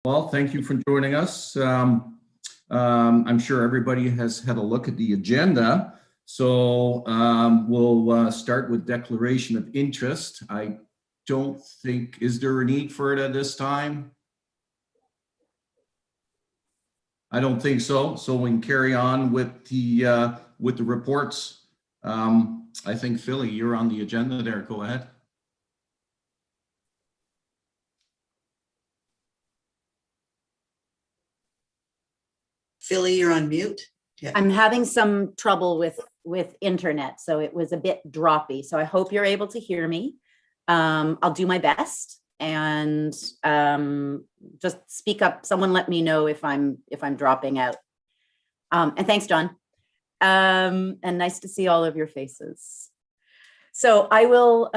Well, thank you for joining us. I'm sure everybody has had a look at the agenda. So we'll start with declaration of interest. I don't think, is there a need for it at this time? I don't think so. So we can carry on with the reports. I think Philly, you're on the agenda there. Go ahead. Philly, you're on mute. Yeah. I'm having some trouble with internet, so it was a bit droppy. So I hope you're able to hear me. I'll do my best and just speak up. Someone let me know if I'm dropping out. And thanks, John. And nice to see all of your faces. So I will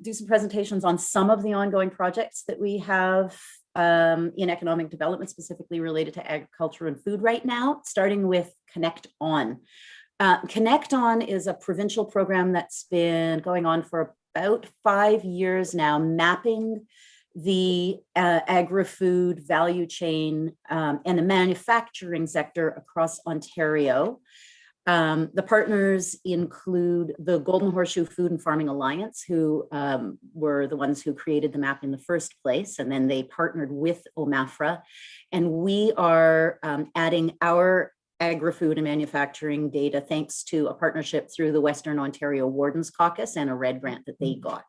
do some presentations on some of the ongoing projects that we have in economic development, specifically related to agriculture and food right now, starting with Connect On. Connect On is a provincial program that's been going on for about 5 years now, mapping the agri-food value chain and the manufacturing sector across Ontario. The partners include the Golden Horseshoe Food and Farming Alliance, who were the ones who created the map in the first place, and then they partnered with OMAFRA. And we are adding our agri-food and manufacturing data thanks to a partnership through the Western Ontario Wardens Caucus and a RED grant that they got.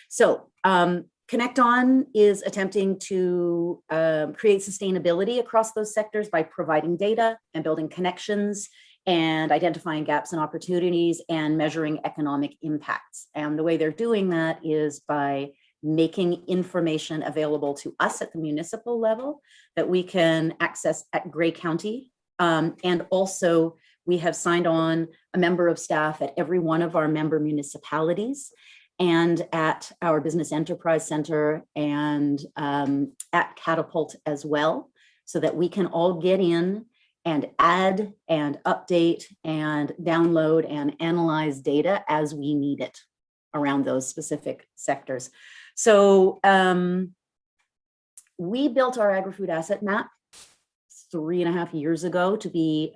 So Connect On is attempting to create sustainability across those sectors by providing data and building connections and identifying gaps and opportunities and measuring economic impacts. And the way they're doing that is by making information available to us at the municipal level that we can access at Grey County. And also we have signed on a member of staff at every one of our member municipalities and at our Business Enterprise Center and at Catapult as well, so that we can all get in and add and update and download and analyze data as we need it around those specific sectors. So we built our agri-food asset map 3.5 years ago to be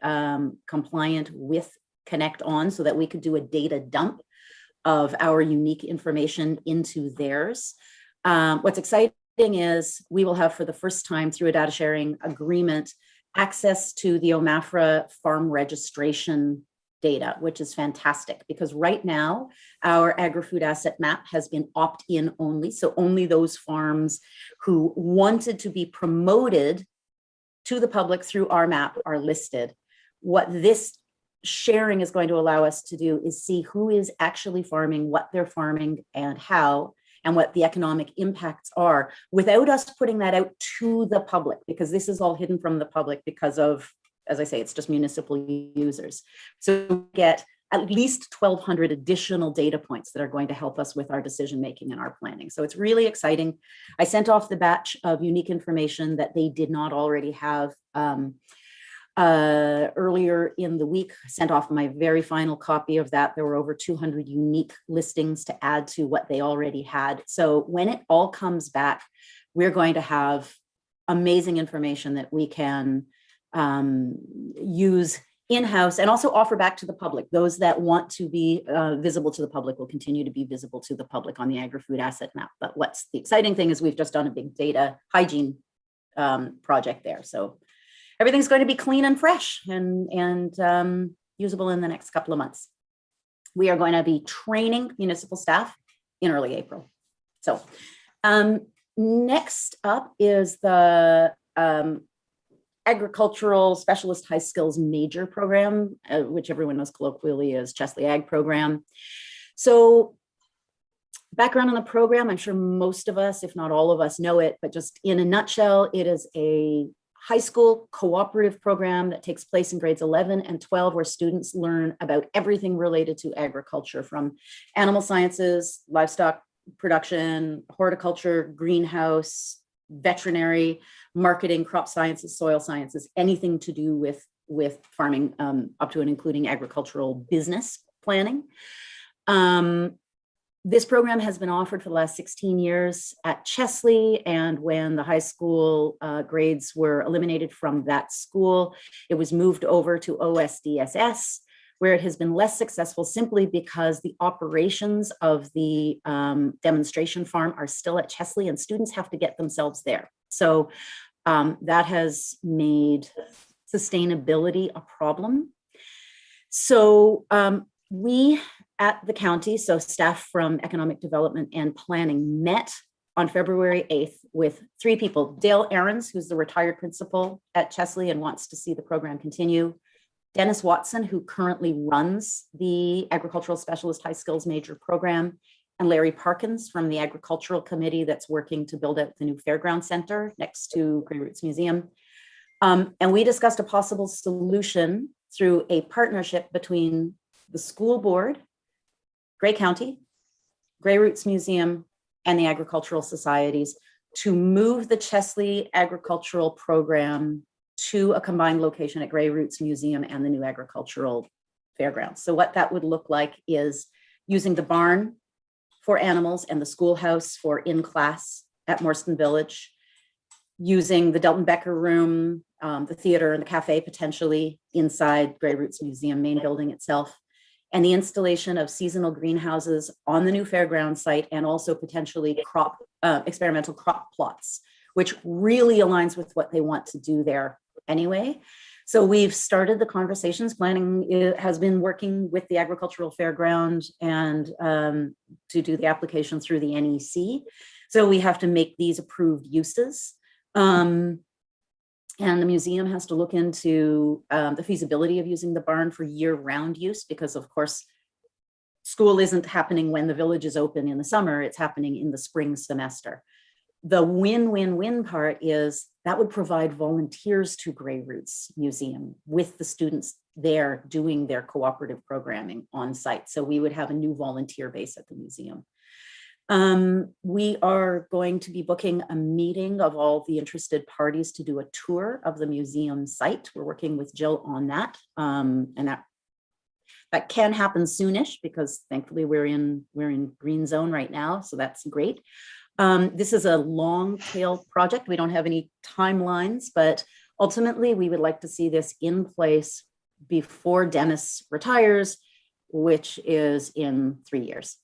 compliant with Connect On so that we could do a data dump of our unique information into theirs. What's exciting is we will have for the first time through a data sharing agreement access to the OMAFRA farm registration data, which is fantastic because right now our agri-food asset map has been opt-in only. So only those farms who wanted to be promoted to the public through our map are listed. What this sharing is going to allow us to do is see who is actually farming, what they're farming and how, and what the economic impacts are without us putting that out to the public, because this is all hidden from the public because of, as I say, it's just municipal users. So we get at least 1,200 additional data points that are going to help us with our decision-making and our planning. So it's really exciting. I sent off the batch of unique information that they did not already have earlier in the week. I sent off my very final copy of that. There were over 200 unique listings to add to what they already had. So when it all comes back, we're going to have amazing information that we can use in-house and also offer back to the public. Those that want to be visible to the public will continue to be visible to the public on the agri-food asset map. But what's the exciting thing is we've just done a big data hygiene project there. So everything's going to be clean and fresh and usable in the next couple of months. We are going to be training municipal staff in early April. So next up is the Agricultural Specialist High Skills Major Program, which everyone knows colloquially as Chesley Ag Program. So background on the program, I'm sure most of us, if not all of us, know it, but just in a nutshell, it is a high school cooperative program that takes place in grades 11 and 12, where students learn about everything related to agriculture, from animal sciences, livestock production, horticulture, greenhouse, veterinary, marketing, crop sciences, soil sciences, anything to do with farming, up to and including agricultural business planning. This program has been offered for the last 16 years at Chesley, and when the high school grades were eliminated from that school, it was moved over to OSDSS, where it has been less successful simply because the operations of the demonstration farm are still at Chesley and students have to get themselves there. So that has made sustainability a problem. So we at the county, so staff from economic development and planning, met on February 8th with 3 people. Dale Ahrens, who's the retired principal at Chesley and wants to see the program continue. Dennis Watson, who currently runs the Agricultural Specialist High Skills Major program, and Larry Parkins from the Agricultural Committee that's working to build out the new Fairground Center next to Grey Roots Museum. And we discussed a possible solution through a partnership between the school board, Grey County, Grey Roots Museum, and the agricultural societies to move the Chesley agricultural program to a combined location at Grey Roots Museum and the new agricultural fairgrounds. So what that would look like is using the barn for animals and the schoolhouse for in-class at Morstan Village, using the Delton Becker room, the theater and the cafe potentially inside Grey Roots Museum main building itself, and the installation of seasonal greenhouses on the new fairground site, and also potentially experimental crop plots, which really aligns with what they want to do there anyway. So we've started the conversations. Planning has been working with the agricultural fairground and to do the application through the NEC. So we have to make these approved uses. And the museum has to look into the feasibility of using the barn for year-round use, because of course, school isn't happening when the village is open in the summer, it's happening in the spring semester. The win-win-win part is that would provide volunteers to Grey Roots Museum with the students there doing their cooperative programming on site. So we would have a new volunteer base at the museum. We are going to be booking a meeting of all the interested parties to do a tour of the museum site. We're working with Jill on that. And that can happen soonish because thankfully we're in green zone right now. So that's great. This is a long tail project. We don't have any timelines, but ultimately we would like to see this in place before Dennis retires, which is in 3 years.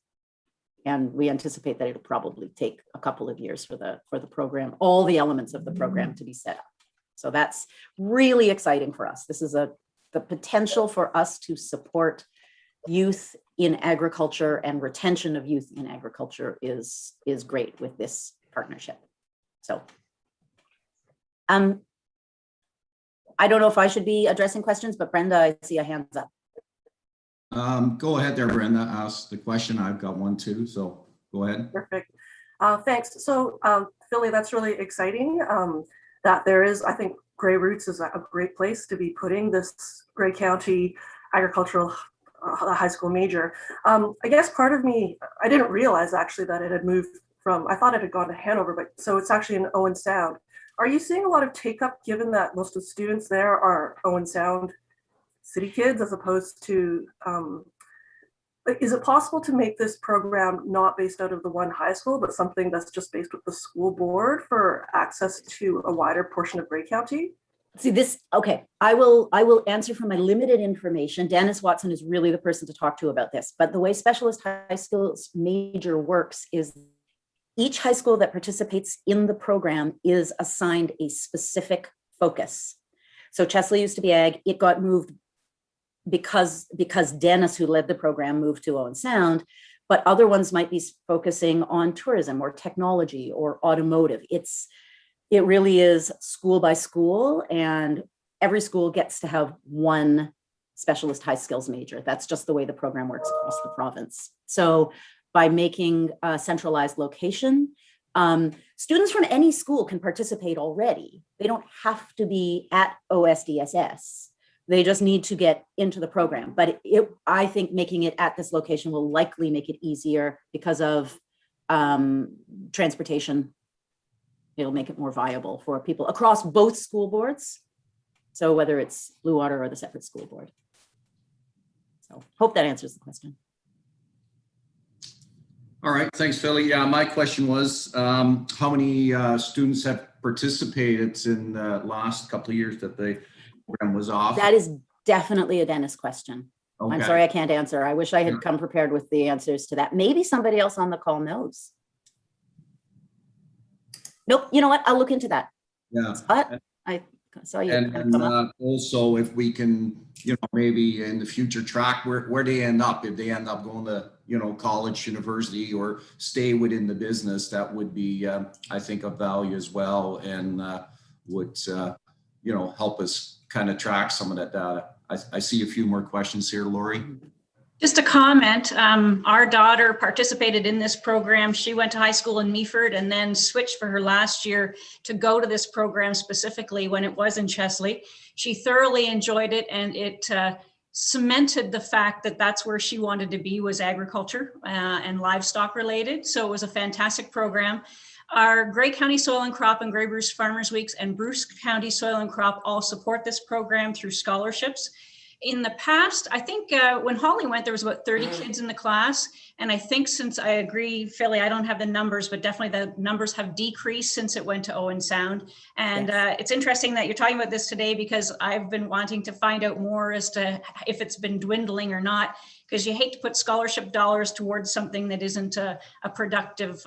And we anticipate that it'll probably take a couple of years for the program, all the elements of the program to be set up. So that's really exciting for us. This is the potential for us to support youth in agriculture, and retention of youth in agriculture is great with this partnership. So I don't know if I should be addressing questions, but Brenda, I see a hands up. Go ahead there, Brenda. Ask the question. I've got one too, so go ahead. Perfect. Thanks. So, Philly, that's really exciting that there is, I think Grey Roots is a great place to be putting this Grey County agricultural high school major. I guess part of me, I didn't realize actually that it had moved from, I thought it had gone to Hanover, but so it's actually in Owen Sound. Are you seeing a lot of take up given that most of the students there are Owen Sound city kids as opposed to, is it possible to make this program not based out of the one high school, but something that's just based with the school board for access to a wider portion of Grey County? See this, okay, I will answer from my limited information. Dennis Watson is really the person to talk to about this, but the way Specialist High Skills Major works is each high school that participates in the program is assigned a specific focus. So Chesley used to be ag, it got moved because Dennis, who led the program, moved to Owen Sound, but other ones might be focusing on tourism or technology or automotive. It really is school by school, and every school gets to have one specialist high skills major. That's just the way the program works across the province. So by making a centralized location, students from any school can participate already. They don't have to be at OSDSS. They just need to get into the program. But I think making it at this location will likely make it easier because of transportation. It'll make it more viable for people across both school boards. So whether it's Blue Water or the separate school board. So hope that answers the question. All right, thanks, Philly. Yeah, my question was, how many students have participated in the last couple of years that the program was off? That is definitely a Dennis question. I'm Okay. sorry, I can't answer. I wish I had come prepared with the answers to that. Maybe somebody else on the call knows. Nope, you know what? I'll look into that. Yeah. But I saw you. And also, if we can, maybe in the future track where they end up, if they end up going to, college, university, or stay within the business, that would be, I think, of value as well, and would, help us kind of track some of that data. I see a few more questions here, Lori. Just a comment, our daughter participated in this program. She went to high school in Meaford and then switched for her last year to go to this program specifically when it was in Chesley. She thoroughly enjoyed it, and it cemented the fact that that's where she wanted to be, was agriculture and livestock related. So it was a fantastic program. Our Grey County Soil and Crop and Grey Bruce Farmers Weeks and Bruce County Soil and Crop all support this program through scholarships. In the past, I think when Holly went, there was about 30 kids in the class. And I think, since I agree, Philly, I don't have the numbers, but definitely the numbers have decreased since it went to Owen Sound. And Yes. It's interesting that you're talking about this today, because I've been wanting to find out more as to if it's been dwindling or not, because you hate to put scholarship dollars towards something that isn't a productive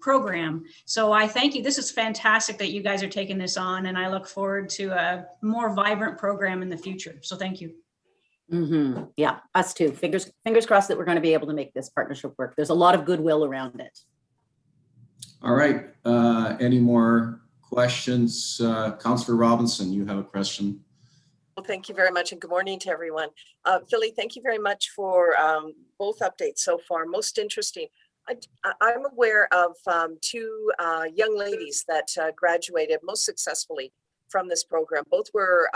program. So I thank you. This is fantastic that you guys are taking this on, and I look forward to a more vibrant program in the future. So thank you. Mm-hmm. Yeah, us too. Fingers crossed that we're going to be able to make this partnership work. There's a lot of goodwill around it. All right. Any more questions? Councillor Robinson, you have a question. Well, thank you very much, and good morning to everyone. Philly, thank you very much for both updates so far. Most interesting. I'm aware of two young ladies that graduated most successfully from this program. Both were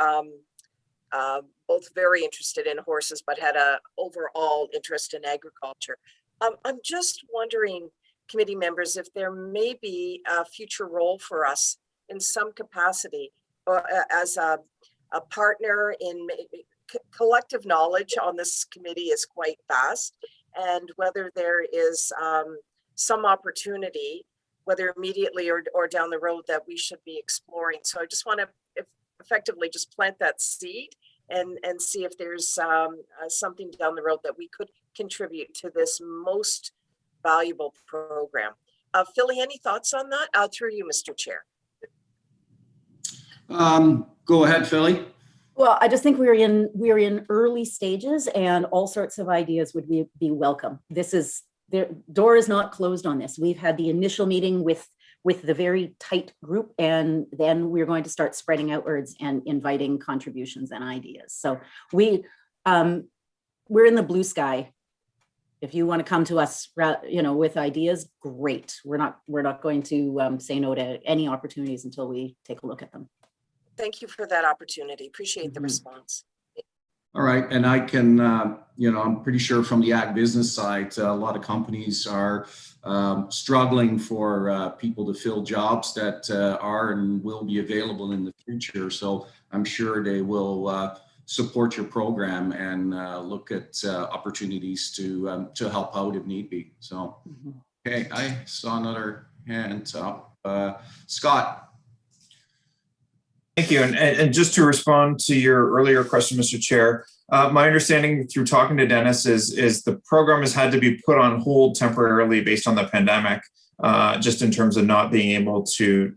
both very interested in horses, but had a overall interest in agriculture. I'm just wondering, committee members, if there may be a future role for us in some capacity, or as a partner in collective knowledge on this committee is quite vast, and whether there is some opportunity, whether immediately or down the road, that we should be exploring. So I just want to effectively just plant that seed and see if there's something down the road that we could contribute to this most valuable program. Philly, any thoughts on that? Through you, Mr. Chair. Go ahead, Philly. Well, I just think we're in early stages, and all sorts of ideas would be welcome. The door is not closed on this. We've had the initial meeting with the very tight group, and then we're going to start spreading outwards and inviting contributions and ideas. So we're in the blue sky. If you want to come to us, with ideas, great. We're not going to say no to any opportunities until we take a look at them. Thank you for that opportunity. Appreciate the response. All right, and I can, I'm pretty sure from the ag business side, a lot of companies are struggling for people to fill jobs that are and will be available in the future. So I'm sure they will support your program and look at opportunities to help out if need be. So, okay, I saw another hand up. Scott. Thank you. And just to respond to your earlier question, Mr. Chair, my understanding through talking to Dennis is the program has had to be put on hold temporarily based on the pandemic, just in terms of not being able to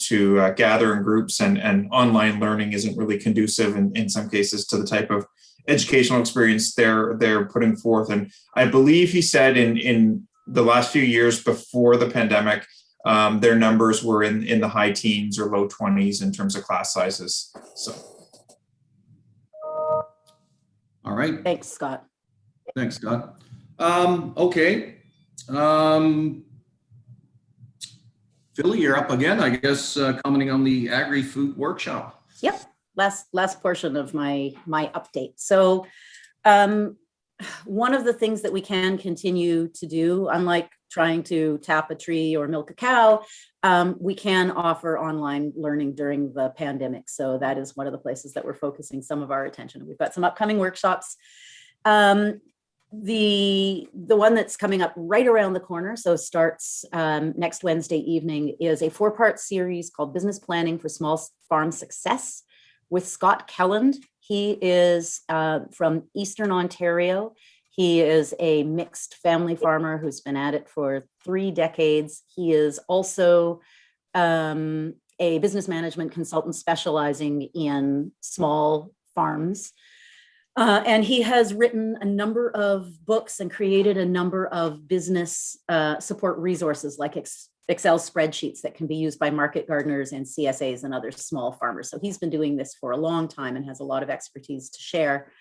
gather in groups, and online learning isn't really conducive in some cases to the type of educational experience they're putting forth. And I believe he said in the last few years before the pandemic, their numbers were in the high teens or low 20s in terms of class sizes. So. All right. Thanks, Scott. Thanks, Scott. Okay. Philly, you're up again, I guess, commenting on the agri-food workshop. Yep. Last portion of my update. So one of the things that we can continue to do, unlike trying to tap a tree or milk a cow, we can offer online learning during the pandemic. So that is one of the places that we're focusing some of our attention. We've got some upcoming workshops. The one that's coming up right around the corner, so starts next Wednesday evening, is a 4-part series called Business Planning for Small Farm Success with Scott Kelland. He is from Eastern Ontario. He is a mixed family farmer who's been at it for 3 decades. He is also a business management consultant specializing in small farms. And he has written a number of books and created a number of business support resources like Excel spreadsheets that can be used by market gardeners and CSAs and other small farmers. So he's been doing this for a long time and has a lot of expertise to share.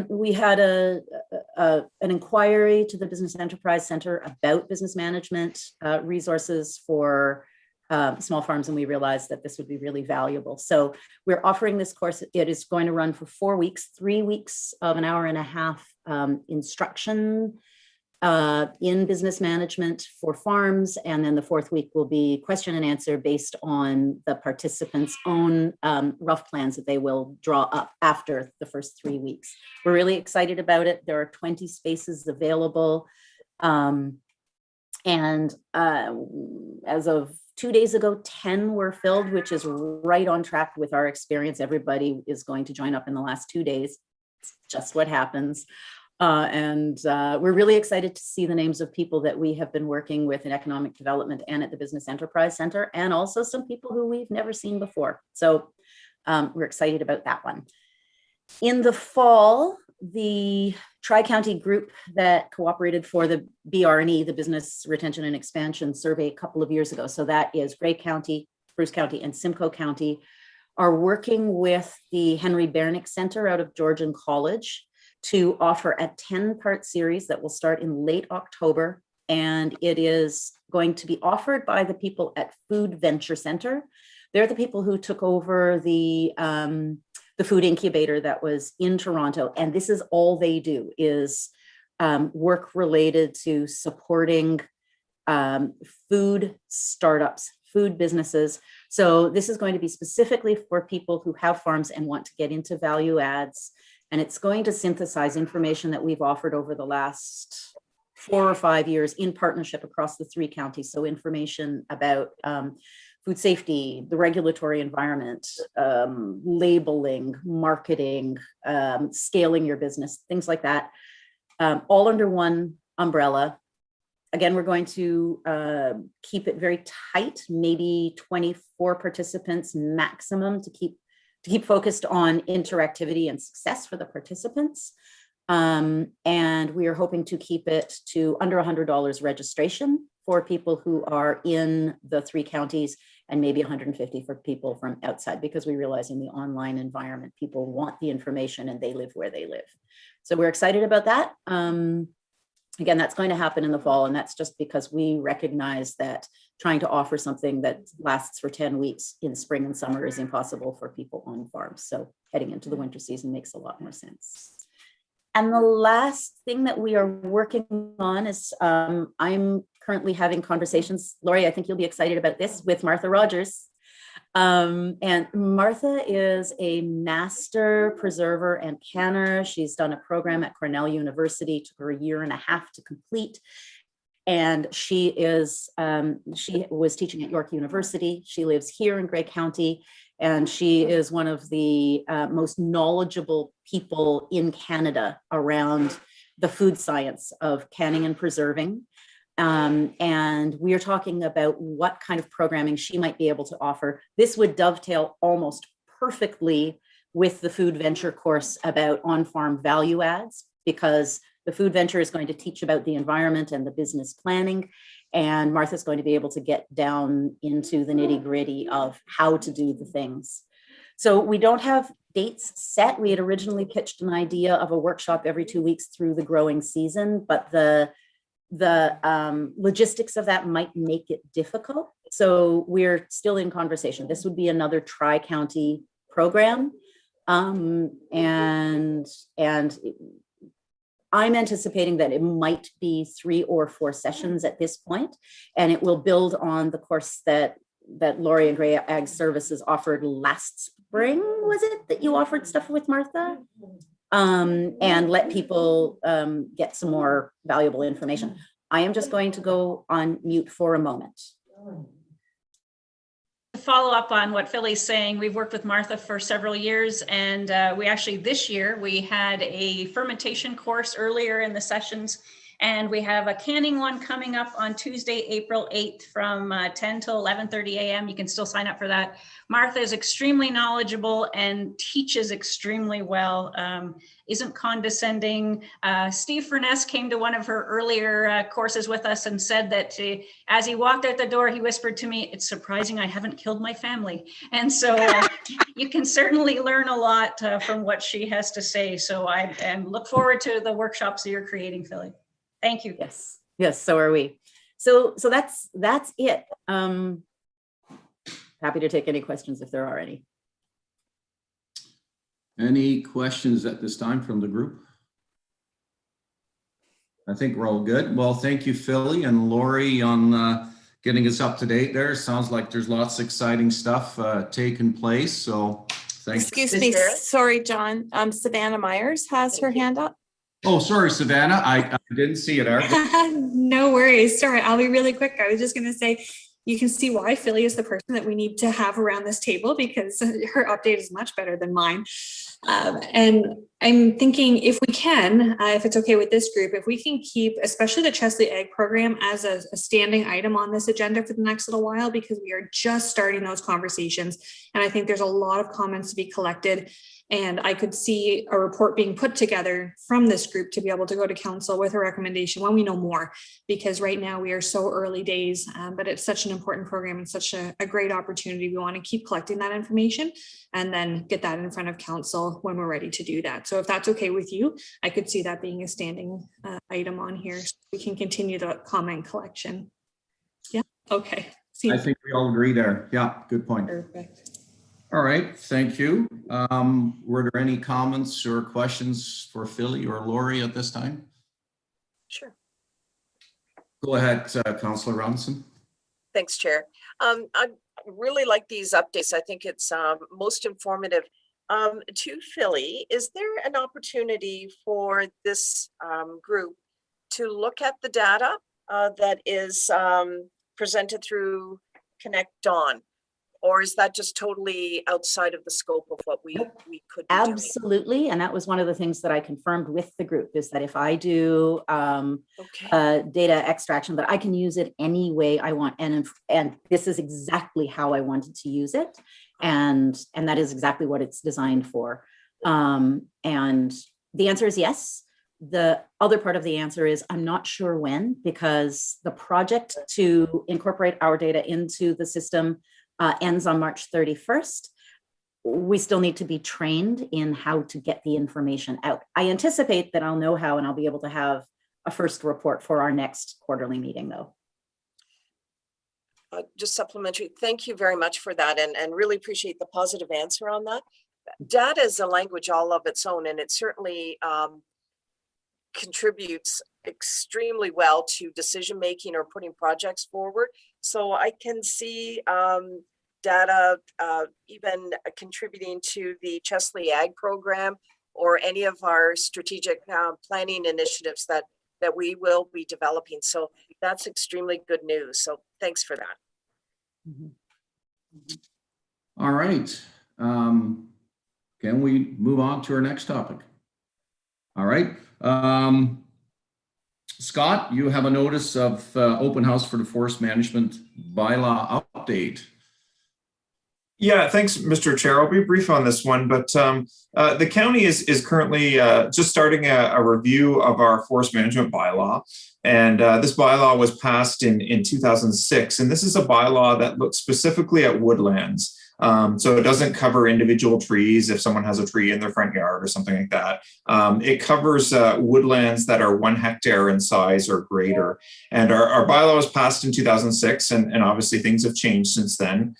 We had an inquiry to the Business Enterprise Center about business management resources for small farms, and we realized that this would be really valuable. So we're offering this course. It is going to run for 4 weeks, 3 weeks of an hour and a half instruction in business management for farms. And then the 4th week will be question and answer based on the participants' own rough plans that they will draw up after the first 3 weeks. We're really excited about it. There are 20 spaces available. And as of 2 days ago, 10 were filled, which is right on track with our experience. Everybody is going to join up in the last 2 days. It's just what happens. And we're really excited to see the names of people that we have been working with in economic development and at the Business Enterprise Center, and also some people who we've never seen before. So we're excited about that one. In the fall, the Tri-County group that cooperated for the BRNE, the Business Retention and Expansion Survey, a couple of years ago, so that is Grey County, Bruce County, and Simcoe County, are working with the Henry Bernick Center out of Georgian College to offer a 10-part series that will start in late October. And it is going to be offered by the people at Food Venture Center. They're the people who took over the food incubator that was in Toronto. And this is all they do is work related to supporting food startups, food businesses. So this is going to be specifically for people who have farms and want to get into value adds. And it's going to synthesize information that we've offered over the last 4 or 5 years in partnership across the 3 counties. So information about food safety, the regulatory environment, labeling, marketing, scaling your business, things like that, all under one umbrella. Again, we're going to keep it very tight, maybe 24 participants maximum to keep focused on interactivity and success for the participants. And we are hoping to keep it to under $100 registration for people who are in the 3 counties, and maybe $150 for people from outside, because we realize in the online environment, people want the information and they live where they live. So we're excited about that. Again, that's going to happen in the fall, and that's just because we recognize that trying to offer something that lasts for 10 weeks in spring and summer is impossible for people on farms. So heading into the winter season makes a lot more sense. And the last thing that we are working on is I'm currently having conversations, Lori, I think you'll be excited about this, with Martha Rogers. And Martha is a master preserver and canner. She's done a program at Cornell University, took her 1.5 years to complete. And she was teaching at York University. She lives here in Grey County, and she is one of the most knowledgeable people in Canada around the food science of canning and preserving. And we are talking about what kind of programming she might be able to offer. This would dovetail almost perfectly with the Food Venture course about on-farm value adds, because the Food Venture is going to teach about the environment and the business planning, and Martha's going to be able to get down into the nitty-gritty of how to do the things. So we don't have dates set. We had originally pitched an idea of a workshop every 2 weeks through the growing season, but the logistics of that might make it difficult. So we're still in conversation. This would be another tri-county program. And I'm anticipating that it might be 3 or 4 sessions at this point, and it will build on the course that Lori and Grey Ag Services offered last spring. Was it that you offered stuff with Martha? and let people get some more valuable information. I am just going to go on mute for a moment. To follow up on what Philly's saying, we've worked with Martha for several years, and we actually this year we had a fermentation course earlier in the sessions, and we have a canning one coming up on Tuesday, April 8th from 10 till 11:30 a.m. You can still sign up for that. Martha is extremely knowledgeable and teaches extremely well, isn't condescending. Steve Furness came to one of her earlier courses with us and said that as he walked out the door, he whispered to me, "It's surprising I haven't killed my family." And so you can certainly learn a lot from what she has to say. So I look forward to the workshops that you're creating, Philly. Thank you. Yes, so are we. So that's it. Happy to take any questions if there are any. Any questions at this time from the group? I think we're all good. Well, thank you, Philly and Lori, on getting us up to date there. Sounds like there's lots of exciting stuff taking place. So thanks. Excuse me. Sorry, John. Savannah Myers has her hand up. Oh, sorry, Savannah. I didn't see it. No worries. Sorry, I'll be really quick. I was just going to say, you can see why Philly is the person that we need to have around this table, because her update is much better than mine. And I'm thinking, if we can, if it's okay with this group, if we can keep, especially the Chesley Ag program, as a standing item on this agenda for the next little while, because we are just starting those conversations. And I think there's a lot of comments to be collected. And I could see a report being put together from this group to be able to go to council with a recommendation when we know more, because right now we are so early days, but it's such an important program and such a great opportunity. We want to keep collecting that information and then get that in front of council when we're ready to do that. So if that's okay with you, I could see that being a standing item on here, so we can continue the comment collection. Yeah, okay. I think we all agree there. Yeah, good point. Perfect. All right, thank you. Were there any comments or questions for Philly or Lori at this time? Sure. Go ahead, Councillor Robinson. Thanks, Chair. I really like these updates. I think it's most informative. To Philly, is there an opportunity for this group to look at the data that is presented through Connect Dawn? Or is that just totally outside of the scope of what we could be Absolutely. And that was one of the things that I confirmed with the group, is that if I do data extraction, that I can use it any way I want. And this is exactly how I wanted to use it. And that is exactly what it's designed for. And the answer is yes. The other part of the answer is I'm not sure when, because the project to incorporate our data into the system ends on March 31st. We still need to be trained in how to get the information out. I anticipate that I'll know how, and I'll be able to have a first report for our next quarterly meeting, though. Just supplementary, thank you very much for that, and really appreciate the positive answer on that. Data is a language all of its own, and it certainly contributes extremely well to decision making or putting projects forward. So I can see data even contributing to the Chesley Ag program or any of our strategic planning initiatives that we will be developing. So that's extremely good news. So thanks for that. All right. Can we move on to our next topic? All right. Scott, you have a notice of open house for the forest management bylaw update. Yeah, thanks, Mr. Chair. I'll be brief on this one, but the county is currently just starting a review of our forest management bylaw. And this bylaw was passed in 2006. And this is a bylaw that looks specifically at woodlands. So it doesn't cover individual trees if someone has a tree in their front yard or something like that. It covers woodlands that are 1 hectare in size or greater. And our bylaw was passed in 2006, and obviously things have changed since then.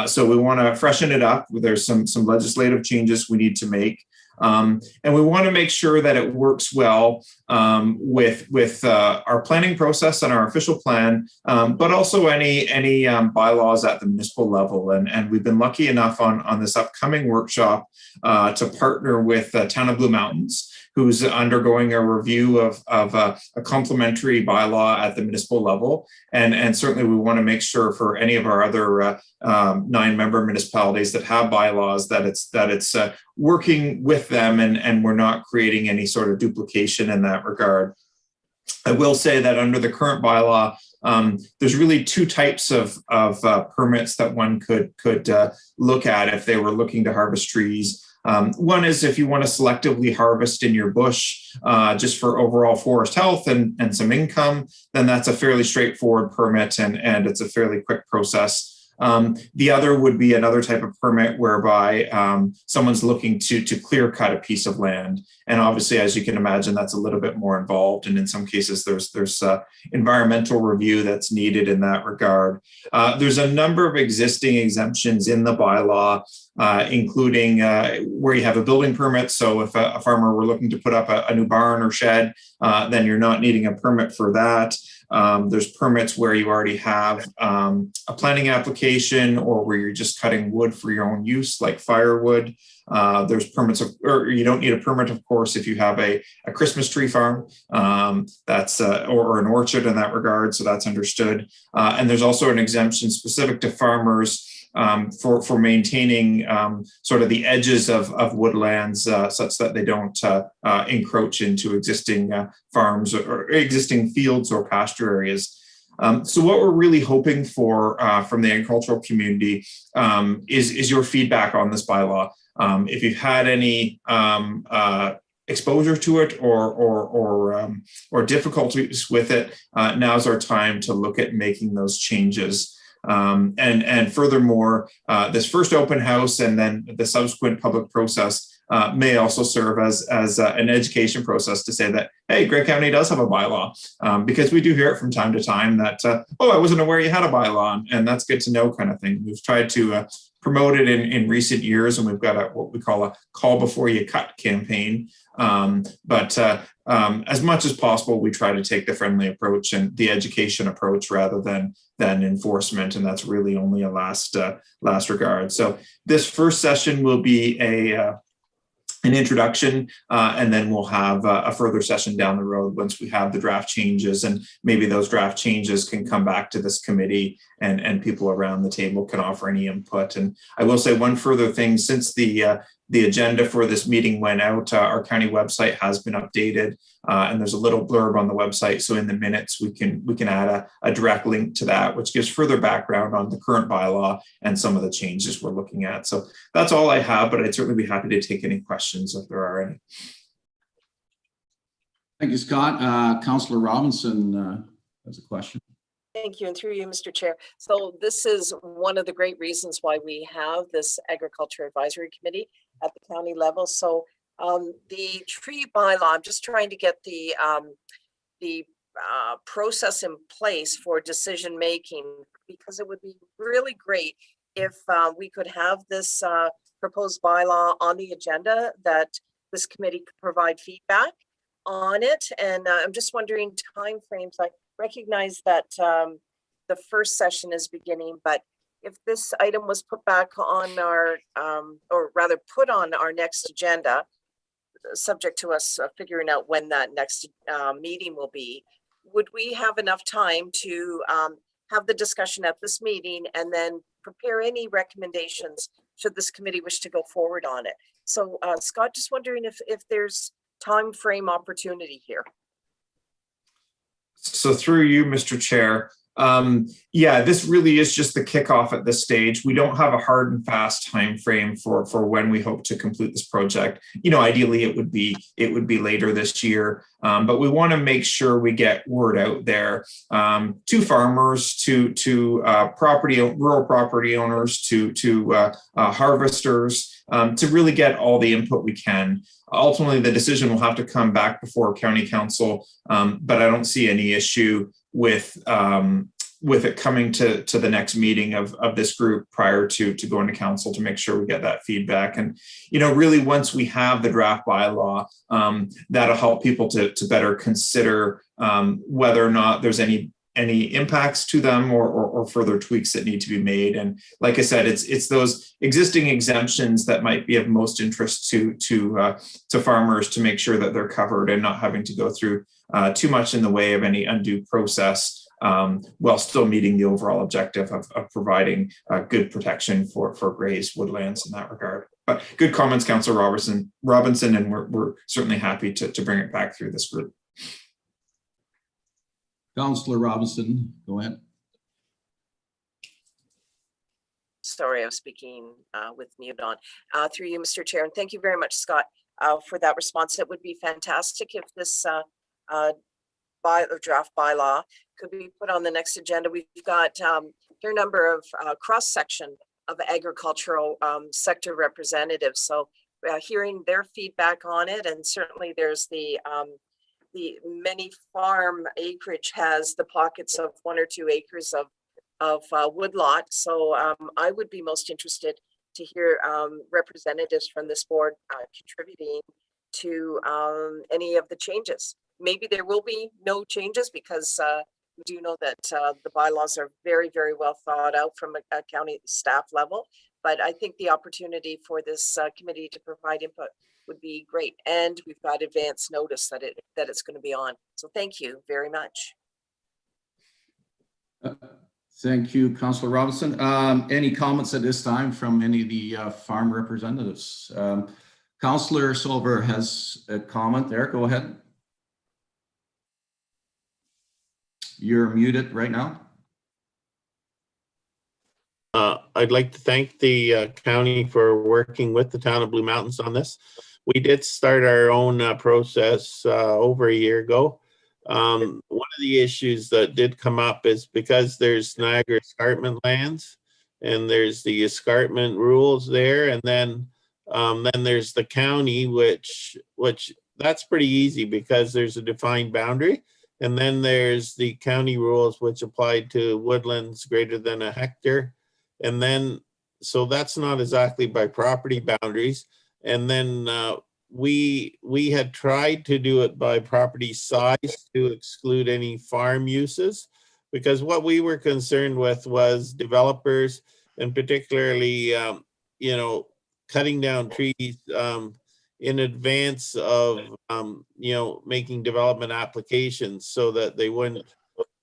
So we want to freshen it up. There's some legislative changes we need to make. And we want to make sure that it works well with our planning process and our official plan, but also any bylaws at the municipal level. And we've been lucky enough on this upcoming workshop to partner with Town of Blue Mountains, who's undergoing a review of a complementary bylaw at the municipal level. And certainly we want to make sure for any of our other 9-member municipalities that have bylaws that it's working with them and we're not creating any sort of duplication in that regard. I will say that under the current bylaw, there's really 2 types of permits that one could look at if they were looking to harvest trees. One is if you want to selectively harvest in your bush just for overall forest health and some income, then that's a fairly straightforward permit and it's a fairly quick process. The other would be another type of permit whereby someone's looking to clear cut a piece of land. And obviously, as you can imagine, that's a little bit more involved. And in some cases, there's environmental review that's needed in that regard. There's a number of existing exemptions in the bylaw, including where you have a building permit. So if a farmer were looking to put up a new barn or shed, then you're not needing a permit for that. There's permits where you already have a planning application or where you're just cutting wood for your own use, like firewood. There's permits, or you don't need a permit, of course, if you have a Christmas tree farm, that's or an orchard in that regard. So that's understood. And there's also an exemption specific to farmers for maintaining sort of the edges of woodlands such that they don't encroach into existing farms or existing fields or pasture areas. So what we're really hoping for from the agricultural community is your feedback on this bylaw. If you've had any exposure to it or difficulties with it, now's our time to look at making those changes. And furthermore, this first open house and then the subsequent public process may also serve as an education process to say that, hey, Grey County does have a bylaw, because we do hear it from time to time that, oh, I wasn't aware you had a bylaw, and that's good to know kind of thing. We've tried to promote it in recent years, and we've got what we call a call before you cut campaign. But as much as possible, we try to take the friendly approach and the education approach rather than enforcement, and that's really only a last regard. So this first session will be an introduction, and then we'll have a further session down the road once we have the draft changes, and maybe those draft changes can come back to this committee and people around the table can offer any input. And I will say one further thing, since the agenda for this meeting went out, our county website has been updated, and there's a little blurb on the website. So in the minutes, we can add a direct link to that, which gives further background on the current bylaw and some of the changes we're looking at. So that's all I have, but I'd certainly be happy to take any questions if there are any. Thank you, Scott. Councillor Robinson has a question. Thank you, and through you, Mr. Chair. So this is one of the great reasons why we have this Agriculture Advisory Committee at the county level. So the tree bylaw, I'm just trying to get the process in place for decision making, because it would be really great if we could have this proposed bylaw on the agenda, that this committee could provide feedback on it. And I'm just wondering timeframes. I recognize that the first session is beginning, but if this item was put back on our, or rather put on our next agenda, subject to us figuring out when that next meeting will be, would we have enough time to have the discussion at this meeting and then prepare any recommendations should this committee wish to go forward on it? So Scott, just wondering if there's time frame opportunity here. So through you, Mr. Chair, yeah, this really is just the kickoff at this stage. We don't have a hard and fast time frame for when we hope to complete this project. You know, ideally it would be later this year, but we want to make sure we get word out there to farmers, to rural property owners, to harvesters, to really get all the input we can. Ultimately, the decision will have to come back before County Council, but I don't see any issue with with it coming to the next meeting of this group prior to going to council to make sure we get that feedback. And, really once we have the draft bylaw, that'll help people to better consider whether or not there's any impacts to them or further tweaks that need to be made. And like I said, it's those existing exemptions that might be of most interest to farmers to make sure that they're covered and not having to go through too much in the way of any undue process, while still meeting the overall objective of providing good protection for grazed woodlands in that regard. But good comments, Councillor Robinson, and we're certainly happy to bring it back through this group. Councillor Robinson, go ahead. Sorry, I was speaking with mute on. Through you, Mr. Chair, and thank you very much, Scott, for that response. It would be fantastic if this draft bylaw could be put on the next agenda. We've got here a number of cross-section of agricultural sector representatives. So hearing their feedback on it, and certainly there's the many farm acreage has the pockets of 1 or 2 acres of woodlot. So I would be most interested to hear representatives from this board contributing to any of the changes. Maybe there will be no changes because we do know that the bylaws are very, very well thought out from a county staff level. But I think the opportunity for this committee to provide input would be great. And we've got advance notice that it's going to be on. So thank you very much. Thank you, Councillor Robinson. Any comments at this time from any of the farm representatives? Councillor Silver has a comment there. Go ahead. You're muted right now. I'd like to thank the county for working with the town of Blue Mountains on this. We did start our own process over a year ago. One of the issues that did come up is because there's Niagara escarpment lands and there's the escarpment rules there, and then there's the county, which that's pretty easy because there's a defined boundary. And then there's the county rules, which apply to woodlands greater than a hectare. And then, so that's not exactly by property boundaries. And then we had tried to do it by property size to exclude any farm uses, because what we were concerned with was developers, and particularly, cutting down trees in advance of, making development applications so that they wouldn't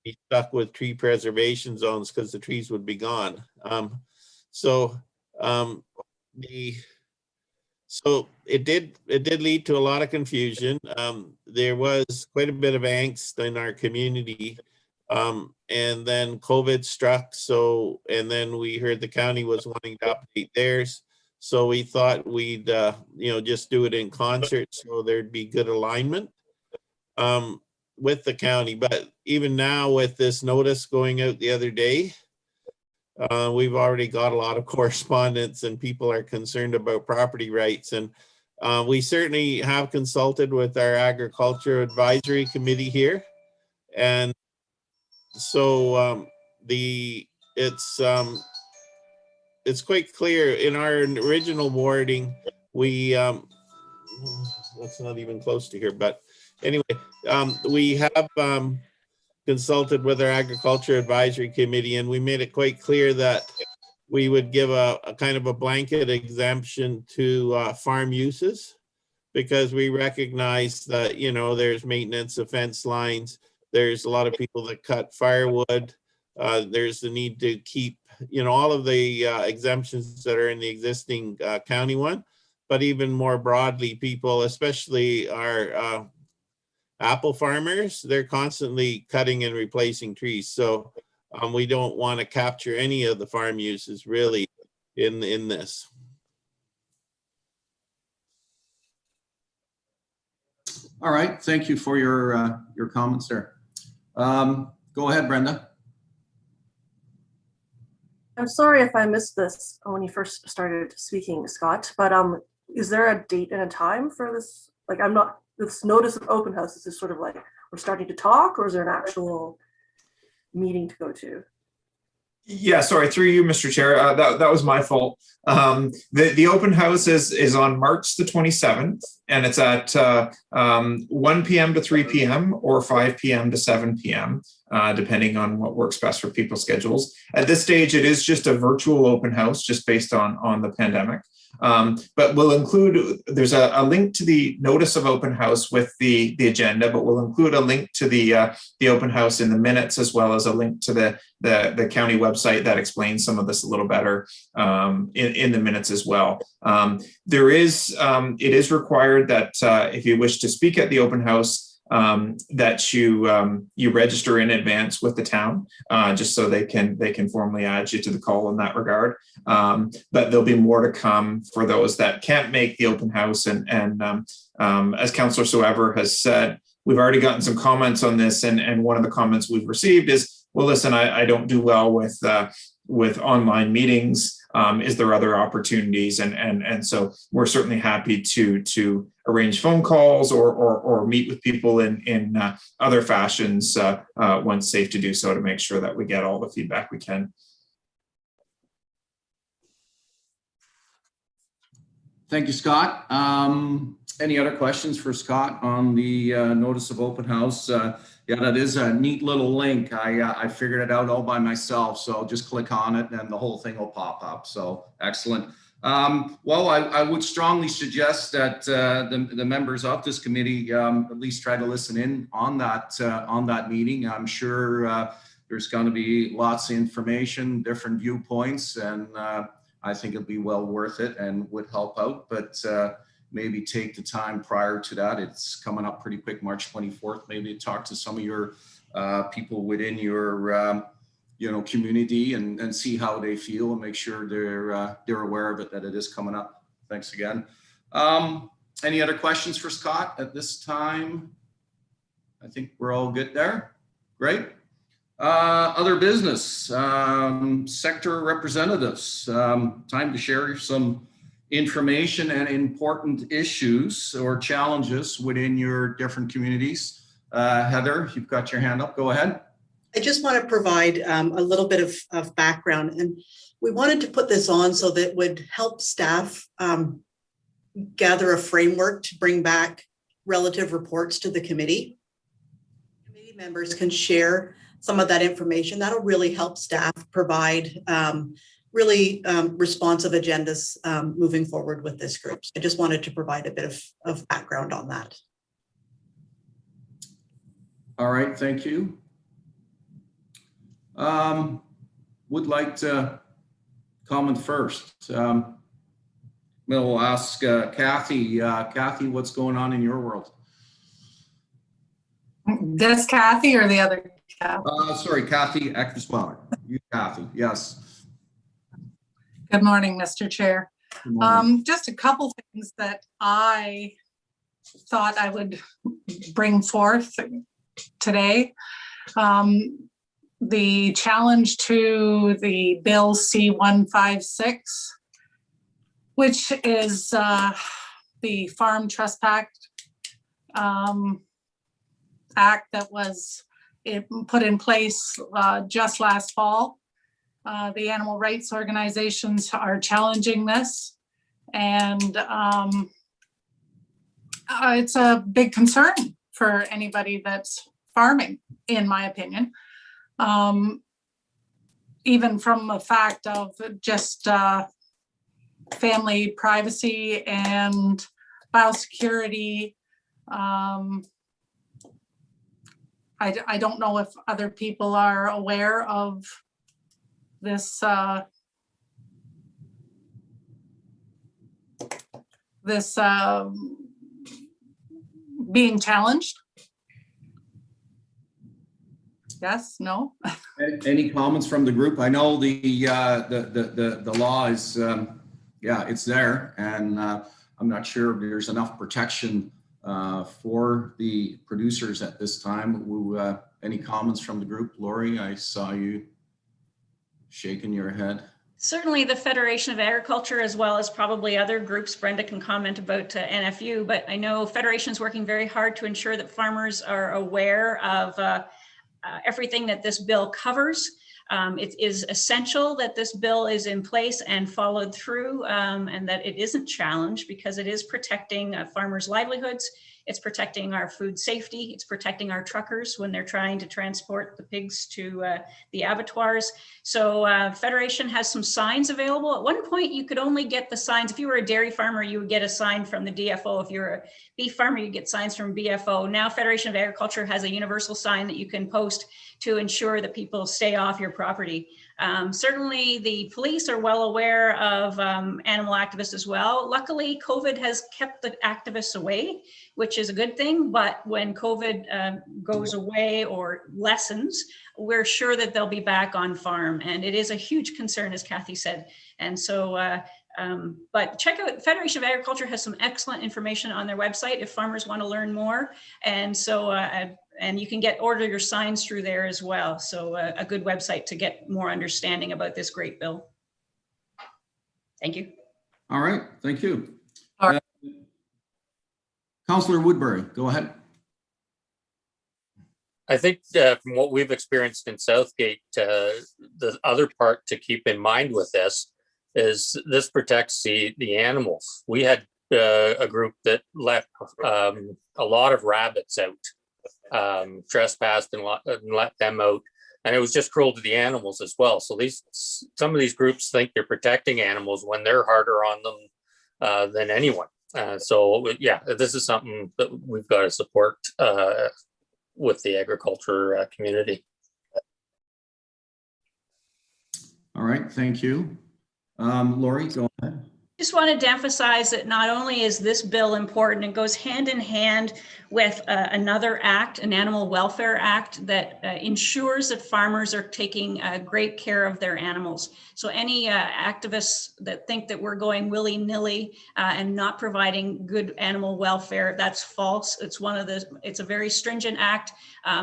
be stuck with tree preservation zones because the trees would be gone. So it did lead to a lot of confusion. There was quite a bit of angst in our community. And then COVID struck. And then we heard the county was wanting to update theirs. So we thought we'd, just do it in concert so there'd be good alignment with the county. But even now with this notice going out the other day, we've already got a lot of correspondence and people are concerned about property rights. And we certainly have consulted with our Agriculture Advisory Committee here. And so it's quite clear in our original wording, that's not even close to here, but anyway, we have consulted with our Agriculture Advisory Committee, and we made it quite clear that we would give a kind of a blanket exemption to farm uses, because we recognize that, there's maintenance of fence lines. There's a lot of people that cut firewood. There's the need to keep, all of the exemptions that are in the existing county one, but even more broadly, people, especially our apple farmers, they're constantly cutting and replacing trees. So we don't want to capture any of the farm uses really in this. All right, thank you for your comments there. Go ahead, Brenda. I'm sorry if I missed this when you first started speaking, Scott, but is there a date and a time for this? Like, this notice of open house, is this sort of like we're starting to talk, or is there an actual meeting to go to? Yeah, sorry, through you, Mr. Chair. That was my fault. The open house is on March the 27th, and it's at 1 p.m. to 3 p.m. or 5 p.m. to 7 p.m., depending on what works best for people's schedules. At this stage, it is just a virtual open house, just based on the pandemic. But we'll include, there's a link to the notice of open house with the agenda, but we'll include a link to the open house in the minutes, as well as a link to the county website that explains some of this a little better in the minutes as well. It is required that if you wish to speak at the open house, that you register in advance with the town, just so they can formally add you to the call in that regard. But there'll be more to come for those that can't make the open house. And as Councillor Soever has said, we've already gotten some comments on this, and one of the comments we've received is, well, listen, I don't do well with online meetings. Is there other opportunities? And so we're certainly happy to arrange phone calls or meet with people in other fashions once safe to do so, to make sure that we get all the feedback we can. Thank you, Scott. Any other questions for Scott on the notice of open house? Yeah, that is a neat little link. I figured it out all by myself, so I'll just click on it and the whole thing will pop up. So excellent. Well, I would strongly suggest that the members of this committee at least try to listen in on that meeting. I'm sure there's going to be lots of information, different viewpoints, and I think it'll be well worth it and would help out. But maybe take the time prior to that. It's coming up pretty quick, March 24th. Maybe talk to some of your people within your community and see how they feel, and make sure they're aware of it, that it is coming up. Thanks again. Any other questions for Scott at this time? I think we're all good there. Great. Other business, sector representatives, time to share some information and important issues or challenges within your different communities. Heather, you've got your hand up. Go ahead. I just want to provide a little bit of background, and we wanted to put this on so that would help staff gather a framework to bring back relative reports to the committee. Committee members can share some of that information. That'll really help staff provide responsive agendas moving forward with this group. So I just wanted to provide a bit of background on that. All right, thank you. Would like to comment first. We'll ask Kathy. Kathy, what's going on in your world? This Kathy or the other Kathy? Sorry, Kathy Eckeswaller. You, Kathy, yes. Good morning, Mr. Chair. Just a couple things that I thought I would bring forth today. The challenge to the Bill C-156, which is the Farm Trespass Act that was put in place just last fall. The animal rights organizations are challenging this, and it's a big concern for anybody that's farming, in my opinion. Even from the fact of just family privacy and biosecurity. I don't know if other people are aware of this being challenged. Yes, no. Any comments from the group? I know the law is, yeah, it's there, and I'm not sure if there's enough protection for the producers at this time. Any comments from the group? Lori, I saw you shaking your head. Certainly the Federation of Agriculture, as well as probably other groups. Brenda can comment about NFU, but I know Federation is working very hard to ensure that farmers are aware of everything that this bill covers. It is essential that this bill is in place and followed through, and that it isn't challenged, because it is protecting farmers' livelihoods. It's protecting our food safety. It's protecting our truckers when they're trying to transport the pigs to the abattoirs. So Federation has some signs available. At one point, you could only get the signs. If you were a dairy farmer, you would get a sign from the DFO. If you're a beef farmer, you get signs from BFO. Now Federation of Agriculture has a universal sign that you can post to ensure that people stay off your property. Certainly the police are well aware of animal activists as well. Luckily, COVID has kept the activists away, which is a good thing. But when COVID goes away or lessens, we're sure that they'll be back on farm. And it is a huge concern, as Kathy said. And so, but check out, Federation of Agriculture has some excellent information on their website if farmers want to learn more. And so, and you can order your signs through there as well. So a good website to get more understanding about this great bill. Thank you. All right, thank you. All right. Councillor Woodbury, go ahead. I think from what we've experienced in Southgate, the other part to keep in mind with this is this protects the animals. We had a group that let a lot of rabbits out, trespassed and let them out, and it was just cruel to the animals as well. So some of these groups think they're protecting animals when they're harder on them than anyone. So yeah, this is something that we've got to support with the agriculture community. All right, thank you. Lori, go ahead. Just wanted to emphasize that not only is this bill important, it goes hand in hand with another act, an Animal Welfare Act, that ensures that farmers are taking great care of their animals. So any activists that think that we're going willy-nilly and not providing good animal welfare, that's false. It's a very stringent act.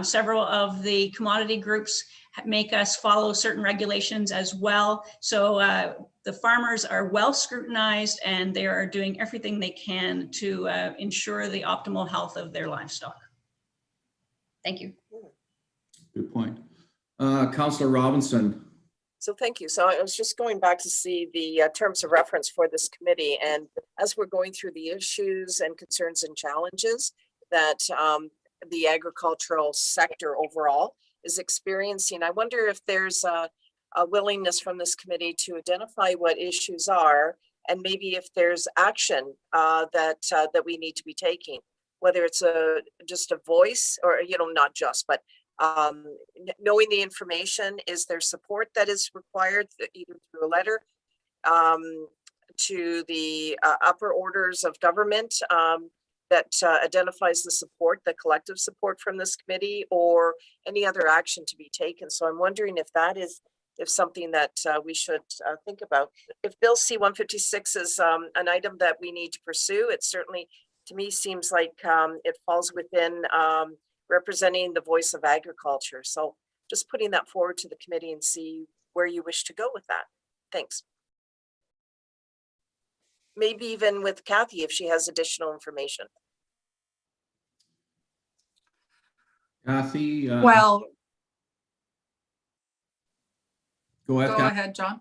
Several of the commodity groups make us follow certain regulations as well. So the farmers are well scrutinized, and they are doing everything they can to ensure the optimal health of their livestock. Thank you. Good point. Councillor Robinson. So thank you. So I was just going back to see the terms of reference for this committee. And as we're going through the issues and concerns and challenges that the agricultural sector overall is experiencing, I wonder if there's a willingness from this committee to identify what issues are, and maybe if there's action that we need to be taking, whether it's just a voice, or not just, but knowing the information. Is there support that is required, either through a letter to the upper orders of government that identifies the support, the collective support from this committee, or any other action to be taken? So I'm wondering if that is something that we should think about. If Bill C-156 is an item that we need to pursue, it certainly, to me, seems like it falls within representing the voice of agriculture. So just putting that forward to the committee and see where you wish to go with that. Thanks. Maybe even with Kathy, if she has additional information. Kathy. Well, go ahead. go Kathy. ahead, John.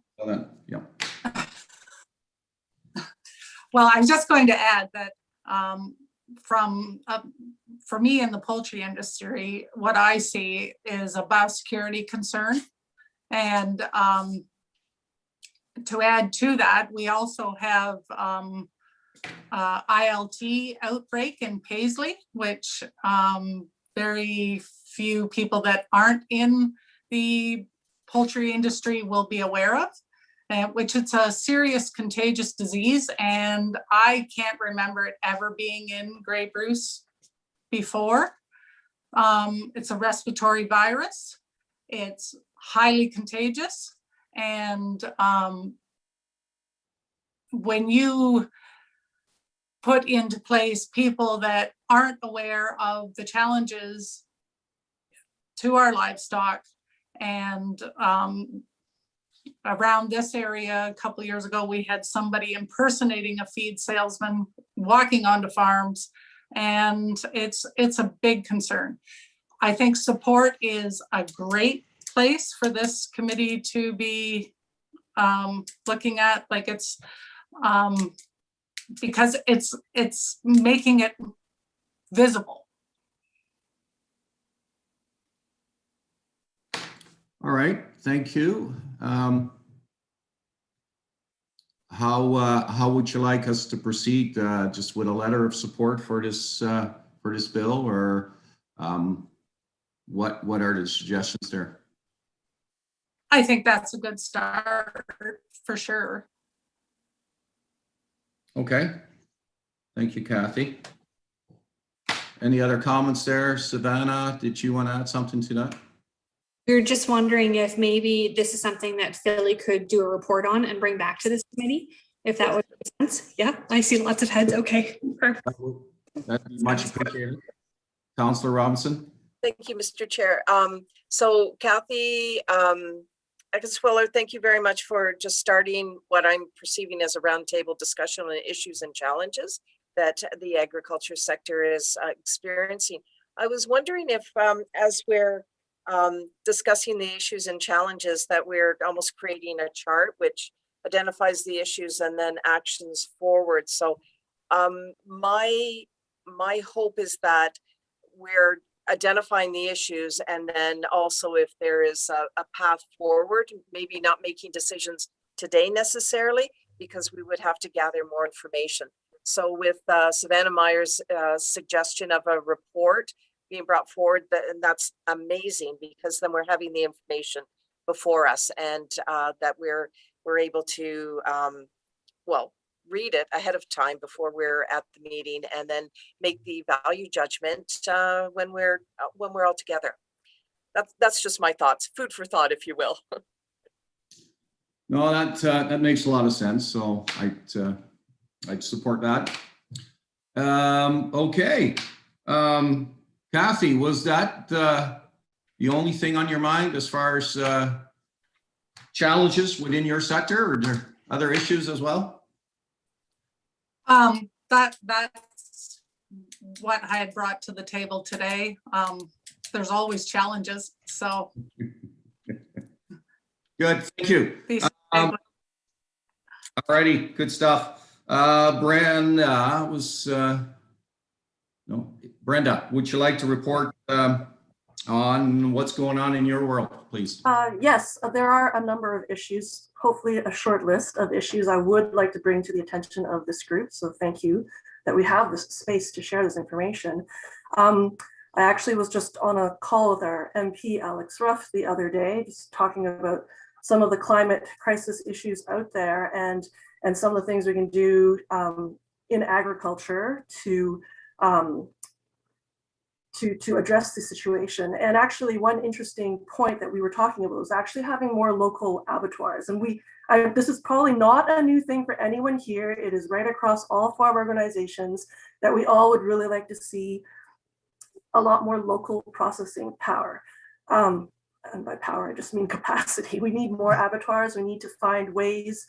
Yeah. Well, I was just going to add that for me in the poultry industry, what I see is a biosecurity concern. And to add to that, we also have ILT outbreak in Paisley, which very few people that aren't in the poultry industry will be aware of, which it's a serious contagious disease. And I can't remember it ever being in Grey Bruce before. It's a respiratory virus. It's highly contagious. And when you put into place people that aren't aware of the challenges to our livestock, and around this area a couple of years ago, we had somebody impersonating a feed salesman walking onto farms, and it's a big concern. I think support is a great place for this committee to be looking at, like it's because it's making it visible. All right, thank you. How would you like us to proceed? Just with a letter of support for this bill, or what are the suggestions there? I think that's a good start for sure. Okay, thank you, Kathy. Any other comments there? Savannah, did you want to add something to that? We were just wondering if maybe this is something that Philly could do a report on and bring back to this committee, if that would make sense. Yeah, I see lots of heads. Okay, perfect. That'd be much appreciated. Councillor Robinson. Thank you, Mr. Chair. So Kathy Eckenswiller, thank you very much for just starting what I'm perceiving as a roundtable discussion on issues and challenges that the agriculture sector is experiencing. I was wondering if, as we're discussing the issues and challenges, that we're almost creating a chart which identifies the issues and then actions forward. So my hope is that we're identifying the issues, and then also if there is a path forward, maybe not making decisions today necessarily, because we would have to gather more information. So with Savannah Meyer's suggestion of a report being brought forward, and that's amazing, because then we're having the information before us, and that we're able to well, read it ahead of time before we're at the meeting, and then make the value judgment when we're all together. That's just my thoughts, food for thought, if you will. No, that makes a lot of sense. So I'd support that. Okay, Kathy, was that the only thing on your mind as far as challenges within your sector, or are there other issues as well? That's what I had brought to the table today. There's always challenges, so. Good, thank you. All righty, good stuff. Brenda, would you like to report on what's going on in your world, please? Yes, there are a number of issues, hopefully a short list of issues I would like to bring to the attention of this group. So thank you that we have this space to share this information. I actually was just on a call with our MP, Alex Ruff, the other day, just talking about some of the climate crisis issues out there, and some of the things we can do in agriculture to address the situation. And actually one interesting point that we were talking about was actually having more local abattoirs. And this is probably not a new thing for anyone here. It is right across all farm organizations that we all would really like to see a lot more local processing power. And by power, I just mean capacity. We need more abattoirs. We need to find ways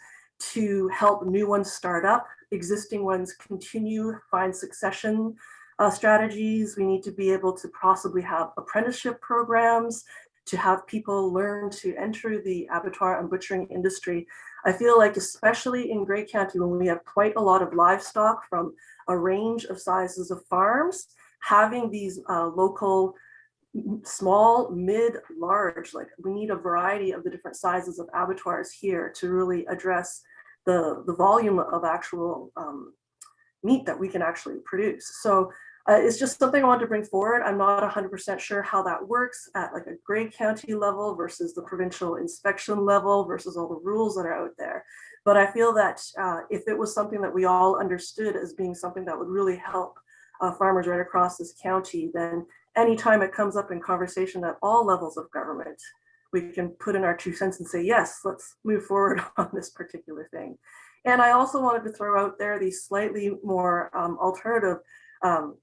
to help new ones start up, existing ones continue, find succession strategies. We need to be able to possibly have apprenticeship programs to have people learn to enter the abattoir and butchering industry. I feel like, especially in Grey County, when we have quite a lot of livestock from a range of sizes of farms, having these local, small, mid, large, like we need a variety of the different sizes of abattoirs here to really address the volume of actual meat that we can actually produce. So it's just something I want to bring forward. I'm not 100% sure how that works at like a Grey County level versus the provincial inspection level versus all the rules that are out there. But I feel that if it was something that we all understood as being something that would really help farmers right across this county, then anytime it comes up in conversation at all levels of government, we can put in our 2 cents and say, yes, let's move forward on this particular thing. And I also wanted to throw out there the slightly more alternative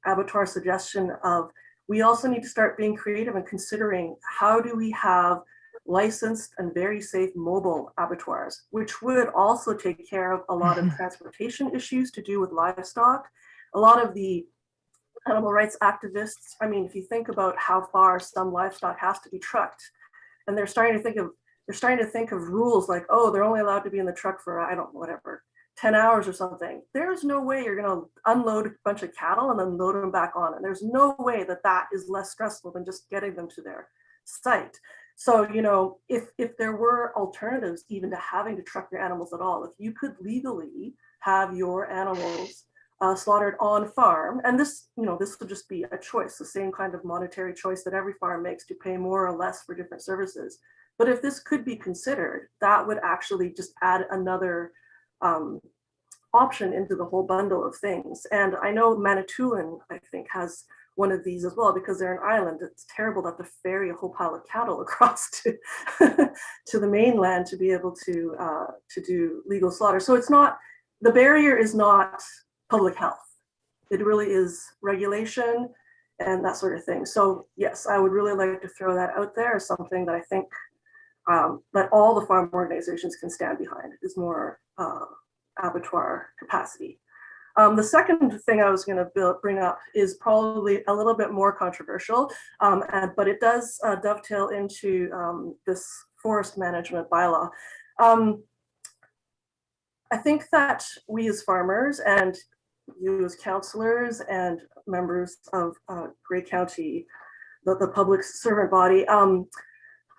abattoir suggestion of, we also need to start being creative and considering how do we have licensed and very safe mobile abattoirs, which would also take care of a lot of transportation issues to do with livestock. A lot of the animal rights activists, I mean, if you think about how far some livestock has to be trucked, and they're starting to think of rules like, oh, they're only allowed to be in the truck for, I don't know, whatever, 10 hours or something. There's no way you're going to unload a bunch of cattle and then load them back on. And there's no way that that is less stressful than just getting them to their site. So, you know, if there were alternatives even to having to truck your animals at all, if you could legally have your animals slaughtered on farm, and this, you know, this would just be a choice, the same kind of monetary choice that every farm makes to pay more or less for different services. But if this could be considered, that would actually just add another option into the whole bundle of things. And I know Manitoulin, I think, has one of these as well, because they're an island. It's terrible to have to ferry a whole pile of cattle across to to the mainland to be able to do legal slaughter. So it's not, the barrier is not public health. It really is regulation and that sort of thing. So yes, I would really like to throw that out there as something that I think that all the farm organizations can stand behind, is more abattoir capacity. The second thing I was going to bring up is probably a little bit more controversial, but it does dovetail into this forest management bylaw. I think that we as farmers, and you as councillors and members of Grey County, the public servant body,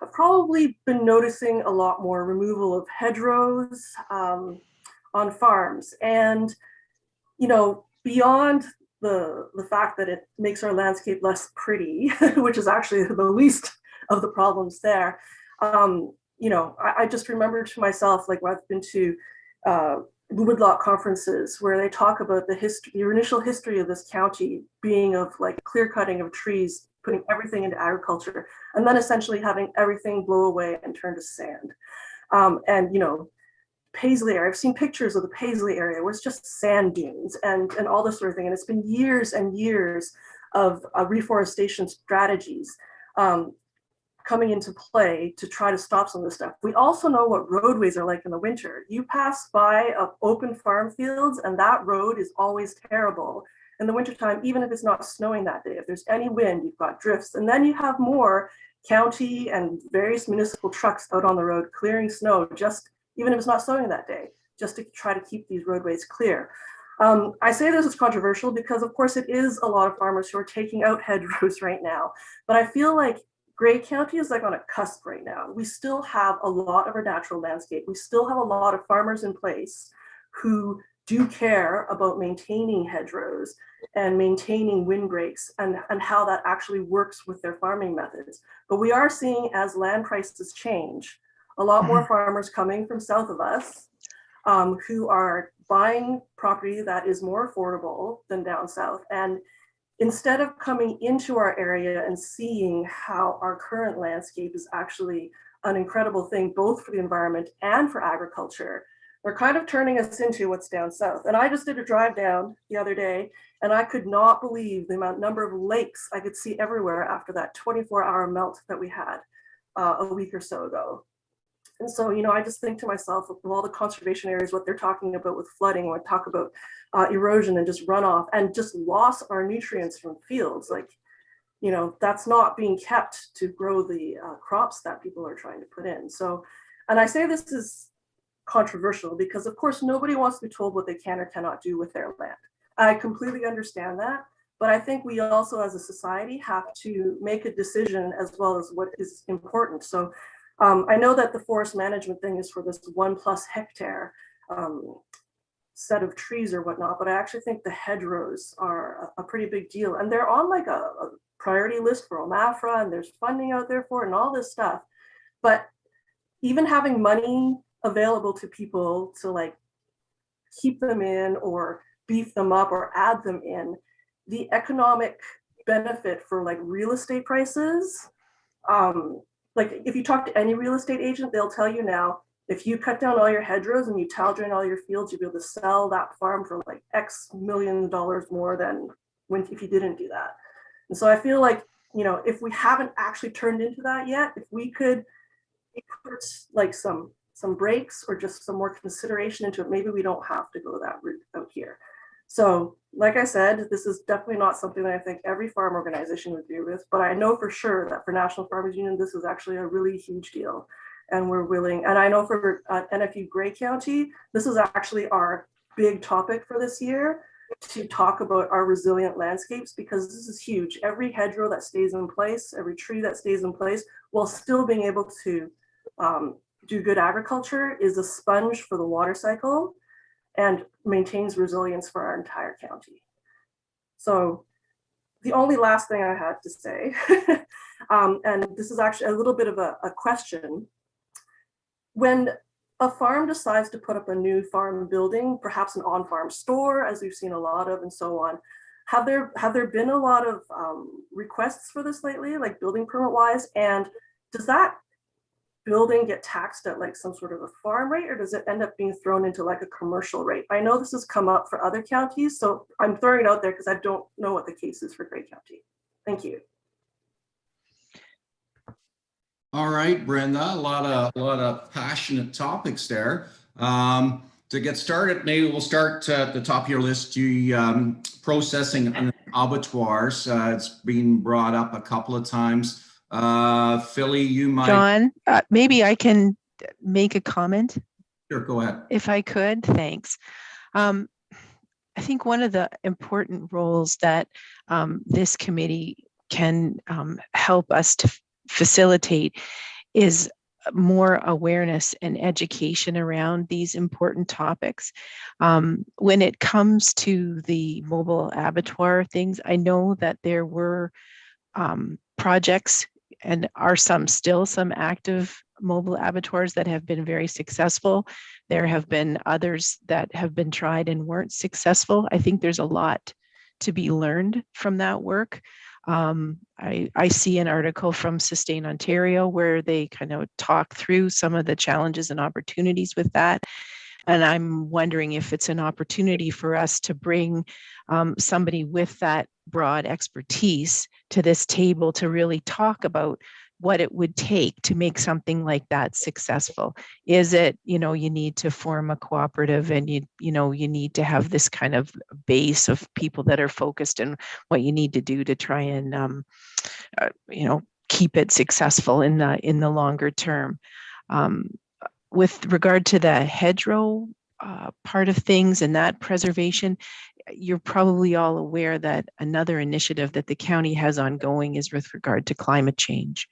I've probably been noticing a lot more removal of hedgerows on farms. And, you know, beyond the fact that it makes our landscape less pretty, which is actually the least of the problems there, you know, I just remember to myself, like, I've been to woodlot conferences where they talk about the history, the initial history of this county being of like clear cutting of trees, putting everything into agriculture, and then essentially having everything blow away and turn to sand. And, you know, Paisley area, I've seen pictures of the Paisley area where it's just sand dunes and all this sort of thing. And it's been years and years of reforestation strategies coming into play to try to stop some of this stuff. We also know what roadways are like in the winter. You pass by open farm fields and that road is always terrible in the wintertime, even if it's not snowing that day. If there's any wind, you've got drifts. And then you have more county and various municipal trucks out on the road clearing snow, just even if it's not snowing that day, just to try to keep these roadways clear. I say this is controversial because of course it is a lot of farmers who are taking out hedgerows right now, but I feel like Grey County is like on a cusp right now. We still have a lot of our natural landscape. We still have a lot of farmers in place who do care about maintaining hedgerows and maintaining windbreaks and how that actually works with their farming methods. But we are seeing, as land prices change, a lot more farmers coming from south of us who are buying property that is more affordable than down south. And instead of coming into our area and seeing how our current landscape is actually an incredible thing, both for the environment and for agriculture, they're kind of turning us into what's down south. And I just did a drive down the other day, and I could not believe the number of lakes I could see everywhere after that 24-hour melt that we had a week or so ago. And so, you know, I just think to myself, of all the conservation areas, what they're talking about with flooding, when I talk about erosion and just runoff and just loss of our nutrients from fields, like, you know, that's not being kept to grow the crops that people are trying to put in. So, and I say this is controversial because of course, nobody wants to be told what they can or cannot do with their land. I completely understand that. But I think we also as a society have to make a decision as well as what is important. So I know that the forest management thing is for this 1+ hectare set of trees or whatnot, but I actually think the hedgerows are a pretty big deal. And they're on like a priority list for OMAFRA, and there's funding out there for it and all this stuff. But even having money available to people to like keep them in or beef them up or add them in, the economic benefit for like real estate prices, like if you talk to any real estate agent, they'll tell you now, if you cut down all your hedgerows and you tile drain all your fields, you'll be able to sell that farm for like X million dollars more than if you didn't do that. And so I feel like, you know, if we haven't actually turned into that yet, if we could put like some breaks or just some more consideration into it, maybe we don't have to go that route out here. So like I said, this is definitely not something that I think every farm organization would agree with, but I know for sure that for National Farmers Union, this is actually a really huge deal. And we're willing, and I know for NFU Grey County, this is actually our big topic for this year, to talk about our resilient landscapes, because this is huge. Every hedgerow that stays in place, every tree that stays in place, while still being able to do good agriculture, is a sponge for the water cycle and maintains resilience for our entire county. So the only last thing I had to say, and this is actually a little bit of a question. When a farm decides to put up a new farm building, perhaps an on-farm store, as we've seen a lot of, and so on, have there been a lot of requests for this lately, like building permit wise? And does that building get taxed at like some sort of a farm rate, or does it end up being thrown into like a commercial rate? I know this has come up for other counties, so I'm throwing it out there because I don't know what the case is for Grey County. Thank you. All right, Brenda, a lot of passionate topics there. To get started, maybe we'll start at the top of your list, processing abattoirs. It's been brought up a couple of times. Philly, you might. John, maybe I can make a comment. Sure, go ahead. If I could, thanks. I think one of the important roles that this committee can help us to facilitate is more awareness and education around these important topics. When it comes to the mobile abattoir things, I know that there were projects and are still some active mobile abattoirs that have been very successful. There have been others that have been tried and weren't successful. I think there's a lot to be learned from that work. I see an article from Sustain Ontario where they kind of talk through some of the challenges and opportunities with that. And I'm wondering if it's an opportunity for us to bring somebody with that broad expertise to this table to really talk about what it would take to make something like that successful. Is it, you need to form a cooperative, and you need to have this kind of base of people that are focused in what you need to do to try and, keep it successful in the longer term. With regard to the hedgerow part of things and that preservation, you're probably all aware that another initiative that the county has ongoing is with regard to climate change.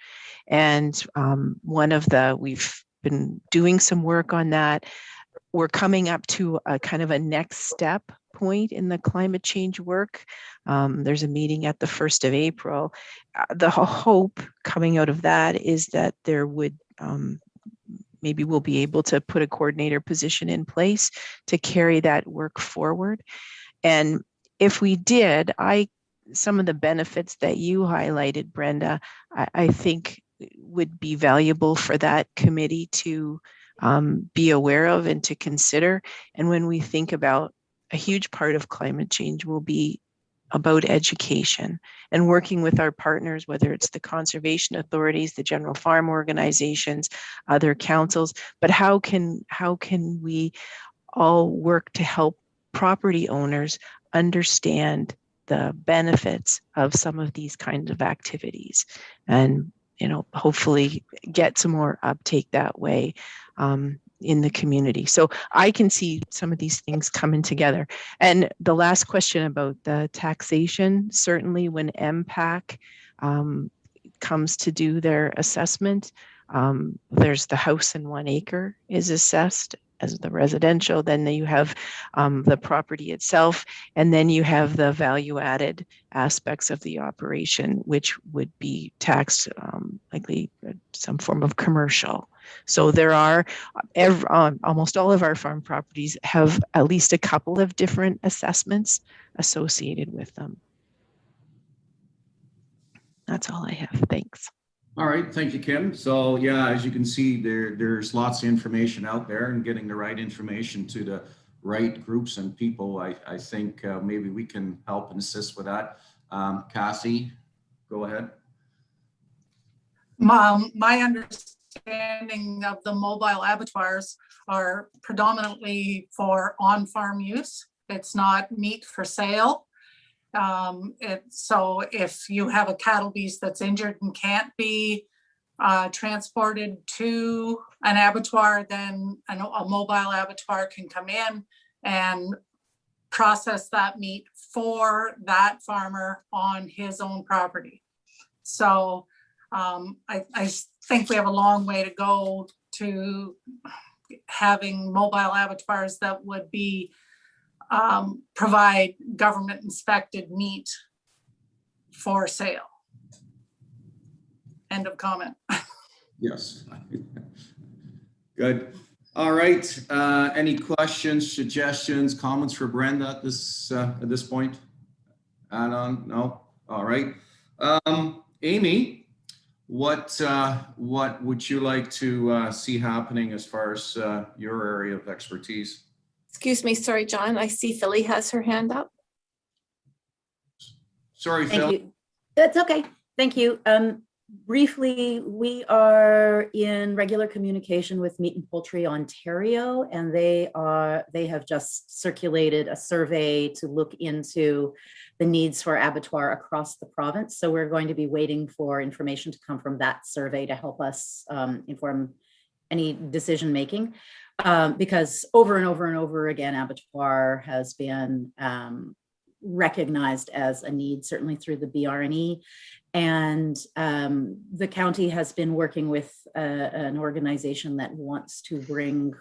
And we've been doing some work on that. We're coming up to a kind of a next step point in the climate change work. There's a meeting at the 1st of April. The hope coming out of that is that there would maybe we'll be able to put a coordinator position in place to carry that work forward. And if we did, some of the benefits that you highlighted, Brenda, I think would be valuable for that committee to be aware of and to consider. And when we think about a huge part of climate change will be about education and working with our partners, whether it's the conservation authorities, the general farm organizations, other councils, but how can we all work to help property owners understand the benefits of some of these kinds of activities, and hopefully get some more uptake that way in the community. So I can see some of these things coming together. And the last question about the taxation, certainly when MPAC comes to do their assessment, there's the house in 1 acre is assessed as the residential, then you have the property itself, and then you have the value added aspects of the operation, which would be taxed likely some form of commercial. So there are, almost all of our farm properties have at least a couple of different assessments associated with them. That's all I have. Thanks. All right, thank you, Kim. So yeah, as you can see, there's lots of information out there, and getting the right information to the right groups and people, I think maybe we can help and assist with that. Cassie, go ahead. My understanding of the mobile abattoirs are predominantly for on-farm use. It's not meat for sale. So if you have a cattle beast that's injured and can't be transported to an abattoir, then a mobile abattoir can come in and process that meat for that farmer on his own property. So I think we have a long way to go to having mobile abattoirs that would be provide government inspected meat for sale. End of comment. Yes. Good. All right. Any questions, suggestions, comments for Brenda at this point? Add on? No. All right. Amy, what would you like to see happening as far as your area of expertise? Excuse me, sorry, John. I see Philly has her hand up. Sorry, Thank Phil. you. That's okay. Thank you. Briefly, we are in regular communication with Meat and Poultry Ontario, and they have just circulated a survey to look into the needs for abattoir across the province. So we're going to be waiting for information to come from that survey to help us inform any decision making, because over and over and over again, abattoir has been recognized as a need, certainly through the BRNE. And the county has been working with an organization that wants to bring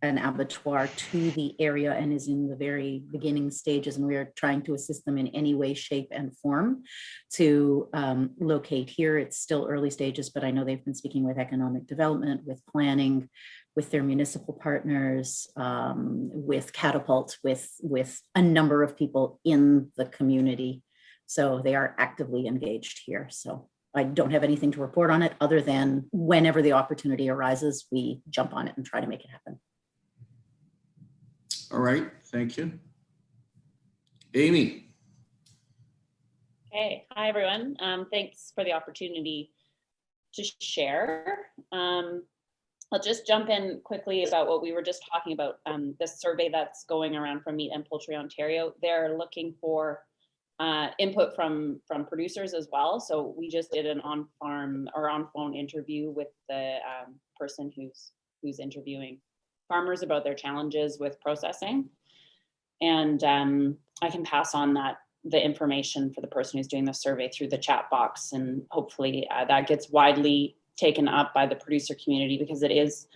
an abattoir to the area and is in the very beginning stages. And we are trying to assist them in any way, shape, and form to locate here. It's still early stages, but I know they've been speaking with economic development, with planning, with their municipal partners, with Catapult, with a number of people in the community. So they are actively engaged here. So I don't have anything to report on it other than whenever the opportunity arises, we jump on it and try to make it happen. All right, thank you. Amy. Hey, hi everyone. Thanks for the opportunity to share. I'll just jump in quickly about what we were just talking about. This survey that's going around from Meat and Poultry Ontario, they're looking for input from producers as well. So we just did an on-farm or on-phone interview with the person who's interviewing farmers about their challenges with processing. And I can pass on the information for the person who's doing the survey through the chat box. And hopefully that gets widely taken up by the producer community, because it is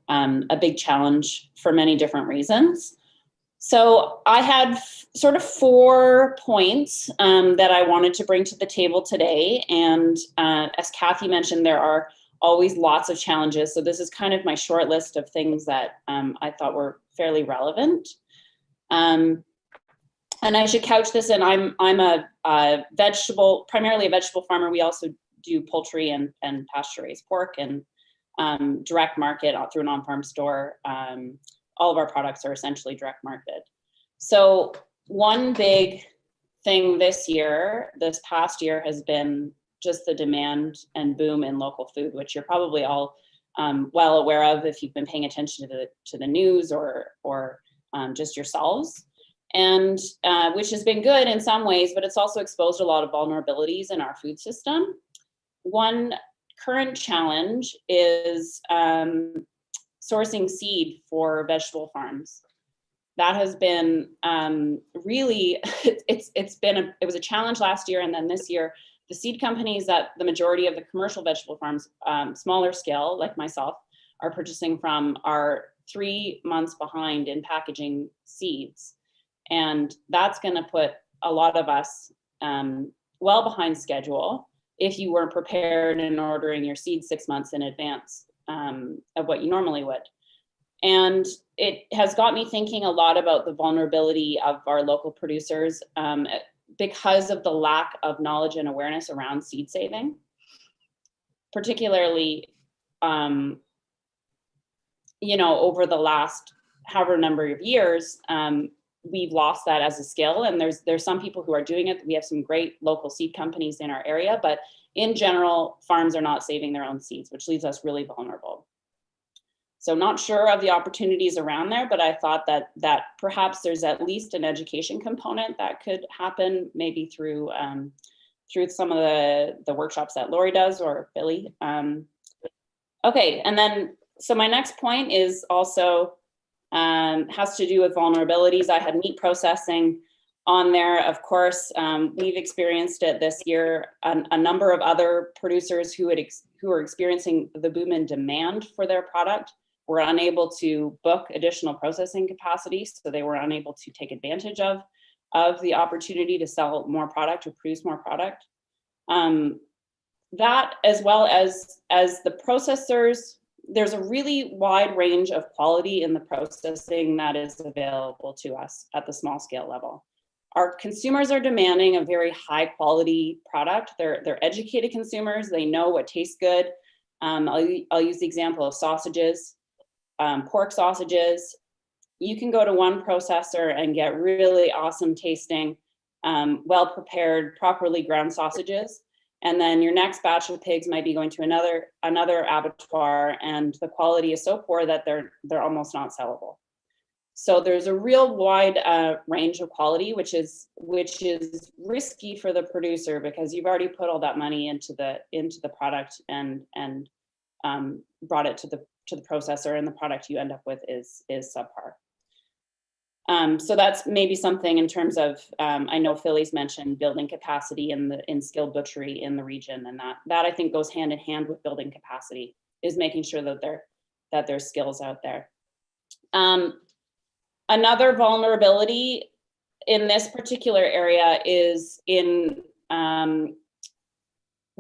a big challenge for many different reasons. So I had sort of 4 points that I wanted to bring to the table today. And as Kathy mentioned, there are always lots of challenges. So this is kind of my short list of things that I thought were fairly relevant. And I should couch this in, I'm a primarily a vegetable farmer. We also do poultry and pasture-raised pork and direct market through an on-farm store. All of our products are essentially direct marketed. So one big thing this past year has been just the demand and boom in local food, which you're probably all well aware of if you've been paying attention to the news or just yourselves. And which has been good in some ways, but it's also exposed a lot of vulnerabilities in our food system. One current challenge is sourcing seed for vegetable farms. That has been really, it was a challenge last year, and then this year, the seed companies that the majority of the commercial vegetable farms, smaller scale like myself, are purchasing from are 3 months behind in packaging seeds. And that's gonna put a lot of us well behind schedule if you weren't prepared in ordering your seeds 6 months in advance of what you normally would. And it has got me thinking a lot about the vulnerability of our local producers because of the lack of knowledge and awareness around seed saving, particularly, over the last however number of years, we've lost that as a skill. And there's some people who are doing it. We have some great local seed companies in our area, but in general, farms are not saving their own seeds, which leaves us really vulnerable. So not sure of the opportunities around there, but I thought that perhaps there's at least an education component that could happen, maybe through some of the workshops that Lori does or Billy. Okay, and then, so my next point is also has to do with vulnerabilities. I had meat processing on there. Of course, we've experienced it this year. A number of other producers who are experiencing the boom in demand for their product were unable to book additional processing capacity, so they were unable to take advantage of the opportunity to sell more product or produce more product. That, as well as the processors, there's a really wide range of quality in the processing that is available to us at the small scale level. Our consumers are demanding a very high quality product. They're educated consumers. They know what tastes good. I'll use the example of sausages, pork sausages. You can go to one processor and get really awesome tasting, well prepared, properly ground sausages. And then your next batch of pigs might be going to another abattoir, and the quality is so poor that they're almost not sellable. So there's a real wide range of quality, which is risky for the producer, because you've already put all that money into the product and brought it to the processor, and the product you end up with is subpar. So that's maybe something in terms of, I know Philly's mentioned building capacity in skilled butchery in the region, and that I think goes hand in hand with building capacity, is making sure that there's skills out there. Another vulnerability in this particular area is we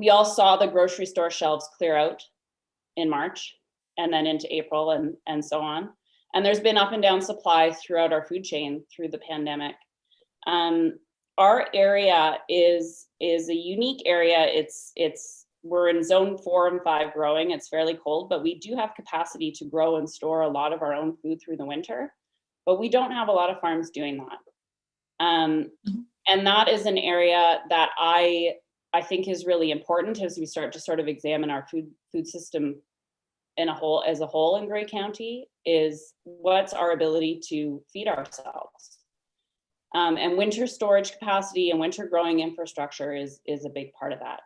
all saw the grocery store shelves clear out in March and then into April and so on. And there's been up and down supply throughout our food chain through the pandemic. Our area is a unique area. We're in zone 4 and 5 growing. It's fairly cold, but we do have capacity to grow and store a lot of our own food through the winter, but we don't have a lot of farms doing that. And that is an area that I think is really important as we start to sort of examine our food system as a whole in Grey County, is what's our ability to feed ourselves. And winter storage capacity and winter growing infrastructure is a big part of that.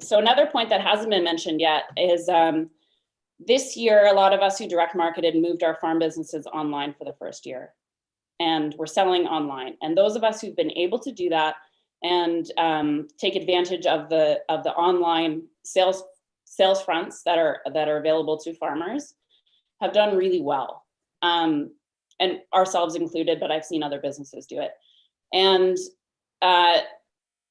So another point that hasn't been mentioned yet is this year, a lot of us who direct marketed moved our farm businesses online for the first year, and we're selling online. And those of us who've been able to do that and take advantage of the online sales fronts that are available to farmers have done really well, and ourselves included, but I've seen other businesses do it. And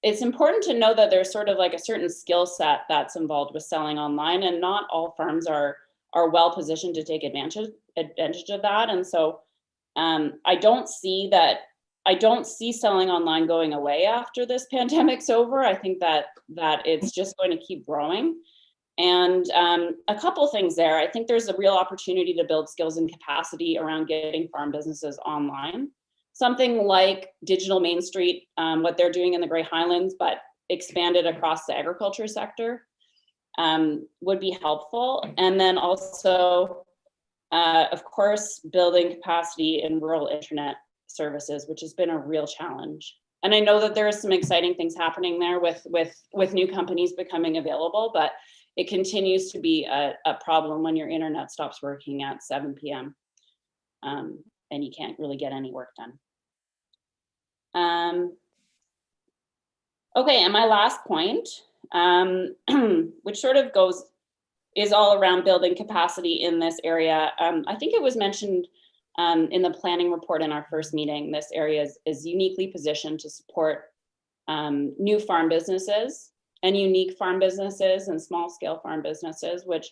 it's important to know that there's sort of like a certain skill set that's involved with selling online, and not all farms are well positioned to take advantage of that. And so I don't see selling online going away after this pandemic's over. I think that it's just going to keep growing. And a couple things there. I think there's a real opportunity to build skills and capacity around getting farm businesses online. Something like Digital Main Street, what they're doing in the Grey Highlands, but expanded across the agriculture sector, would be helpful. And then also, of course, building capacity in rural internet services, which has been a real challenge. And I know that there are some exciting things happening there with new companies becoming available, but it continues to be a problem when your internet stops working at 7 p.m. And you can't really get any work done. Okay, and my last point, which sort of is all around building capacity in this area. I think it was mentioned in the planning report in our first meeting, this area is uniquely positioned to support new farm businesses and unique farm businesses and small scale farm businesses, which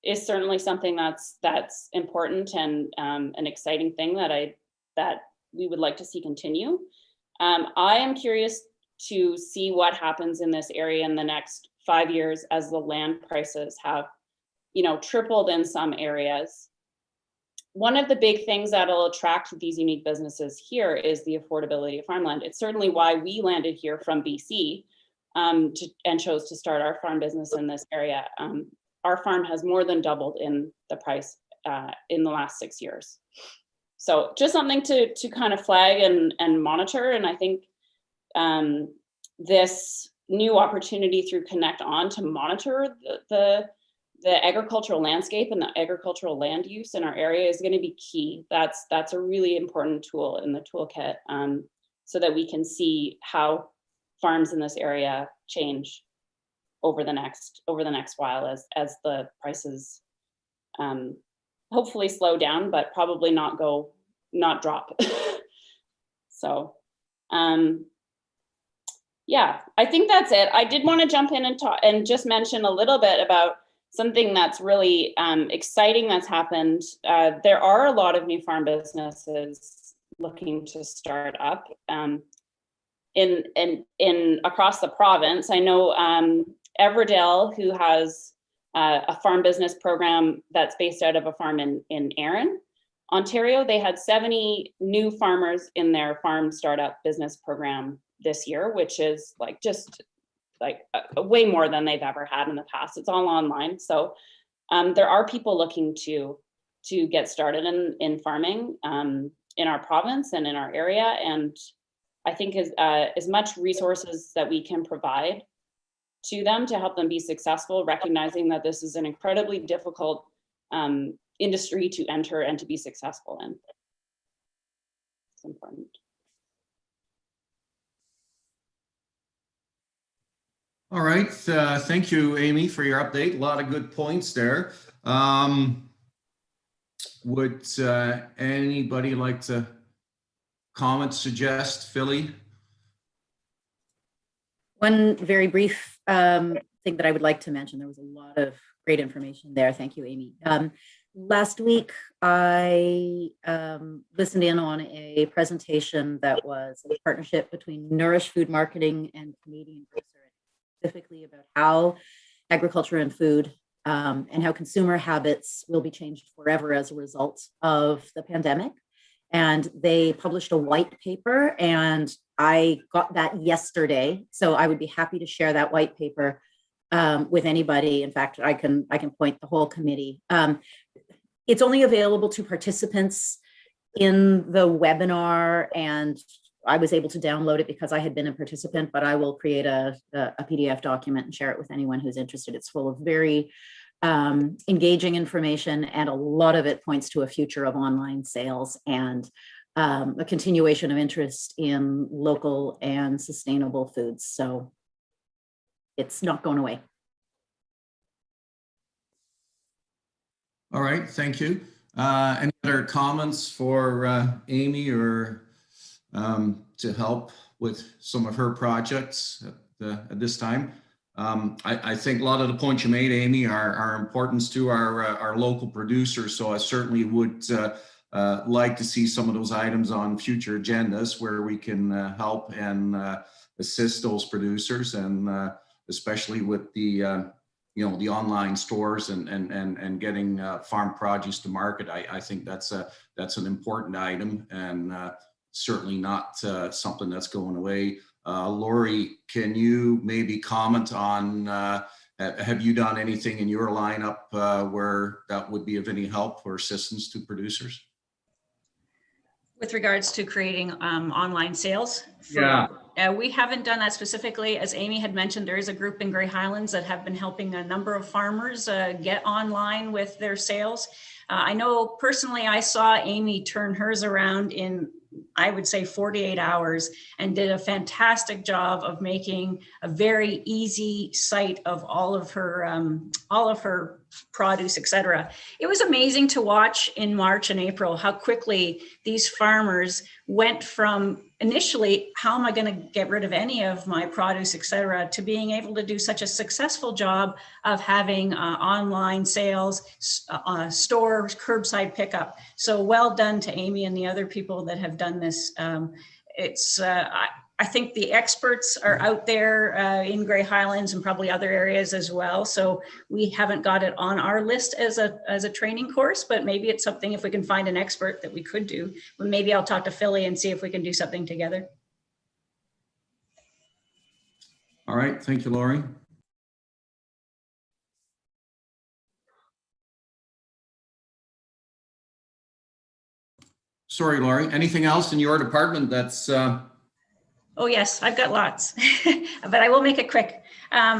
is certainly something that's important and an exciting thing that we would like to see continue. I am curious to see what happens in this area in the next 5 years as the land prices have, tripled in some areas. One of the big things that'll attract these unique businesses here is the affordability of farmland. It's certainly why we landed here from BC, and chose to start our farm business in this area. Our farm has more than doubled in the price in the last 6 years. So just something to kind of flag and monitor. And I think this new opportunity through Connect On to monitor the agricultural landscape and the agricultural land use in our area is going to be key. That's a really important tool in the toolkit, so that we can see how farms in this area change over the next while as the prices hopefully slow down, but probably not drop. So yeah, I think that's it. I did want to jump in and talk and just mention a little bit about something that's really exciting that's happened. There are a lot of new farm businesses looking to start up in across the province. I know Everdell, who has a farm business program that's based out of a farm in Erin, Ontario. They had 70 new farmers in their farm startup business program this year, which is just way more than they've ever had in the past. It's all online. So there are people looking to get started in farming in our province and in our area. And I think as much resources that we can provide to them to help them be successful, recognizing that this is an incredibly difficult industry to enter and to be successful in. It's important. All right, thank you, Amy, for your update. A lot of good points there. Would anybody like to comment, suggest, Philly? One very brief thing that I would like to mention. There was a lot of great information there. Thank you, Amy. Last week, I listened in on a presentation that was a partnership between Nourish Food Marketing and Canadian Research, specifically about how agriculture and food and how consumer habits will be changed forever as a result of the pandemic. And they published a white paper, and I got that yesterday. So I would be happy to share that white paper with anybody. In fact, I can point the whole committee. It's only available to participants in the webinar, and I was able to download it because I had been a participant, but I will create a PDF document and share it with anyone who's interested. It's full of very engaging information, and a lot of it points to a future of online sales and a continuation of interest in local and sustainable foods. So it's not going away. All right, thank you. Any other comments for Amy or to help with some of her projects at this time? I think a lot of the points you made, Amy, are importance to our local producers. So I certainly would like to see some of those items on future agendas where we can help and assist those producers, and especially with the the online stores and getting farm produce to market. I think that's an important item, and certainly not something that's going away. Lori, can you maybe comment on, have you done anything in your lineup where that would be of any help or assistance to producers? With regards to creating online sales? Yeah. We haven't done that specifically. As Amy had mentioned, there is a group in Grey Highlands that have been helping a number of farmers get online with their sales. I know personally, I saw Amy turn hers around in, I would say, 48 hours, and did a fantastic job of making a very easy site of all of her produce, etc. It was amazing to watch in March and April how quickly these farmers went from initially, how am I going to get rid of any of my produce, etc., to being able to do such a successful job of having online sales, stores, curbside pickup. So well done to Amy and the other people that have done this. I think the experts are out there in Grey Highlands and probably other areas as well. So we haven't got it on our list as a training course, but maybe it's something, if we can find an expert, that we could do. Well, maybe I'll talk to Philly and see if we can do something together. All right, thank you, Lori. Sorry, Lori, anything else in your department that's Oh, yes, I've got lots, but I will make it quick.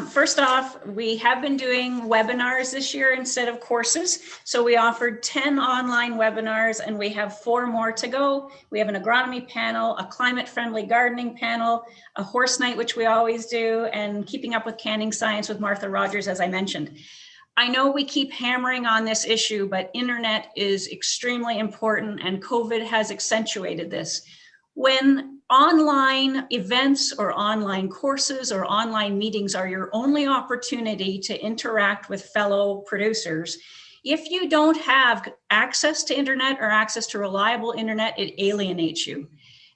First off, we have been doing webinars this year instead of courses. So we offered 10 online webinars and we have 4 more to go. We have an agronomy panel, a climate-friendly gardening panel, a horse night, which we always do, and keeping up with canning science with Martha Rogers, as I mentioned. I know we keep hammering on this issue, but internet is extremely important and COVID has accentuated this. When online events or online courses or online meetings are your only opportunity to interact with fellow producers, if you don't have access to internet or access to reliable internet, it alienates you.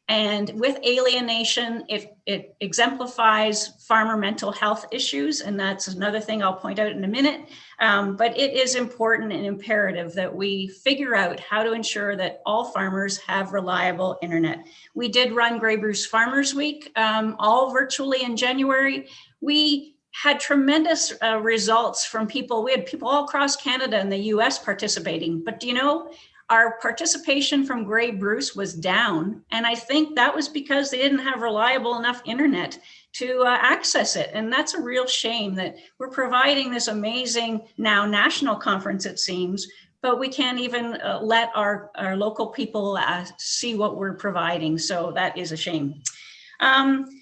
And with alienation, it exemplifies farmer mental health issues. And that's another thing I'll point out in a minute. But it is important and imperative that we figure out how to ensure that all farmers have reliable internet. We did run Grey Bruce Farmers Week, all virtually in January. We had tremendous results from people. We had people all across Canada and the US participating. But do you know, our participation from Grey Bruce was down. And I think that was because they didn't have reliable enough internet to access it. And that's a real shame that we're providing this amazing now national conference, it seems, but we can't even let our local people see what we're providing. So that is a shame.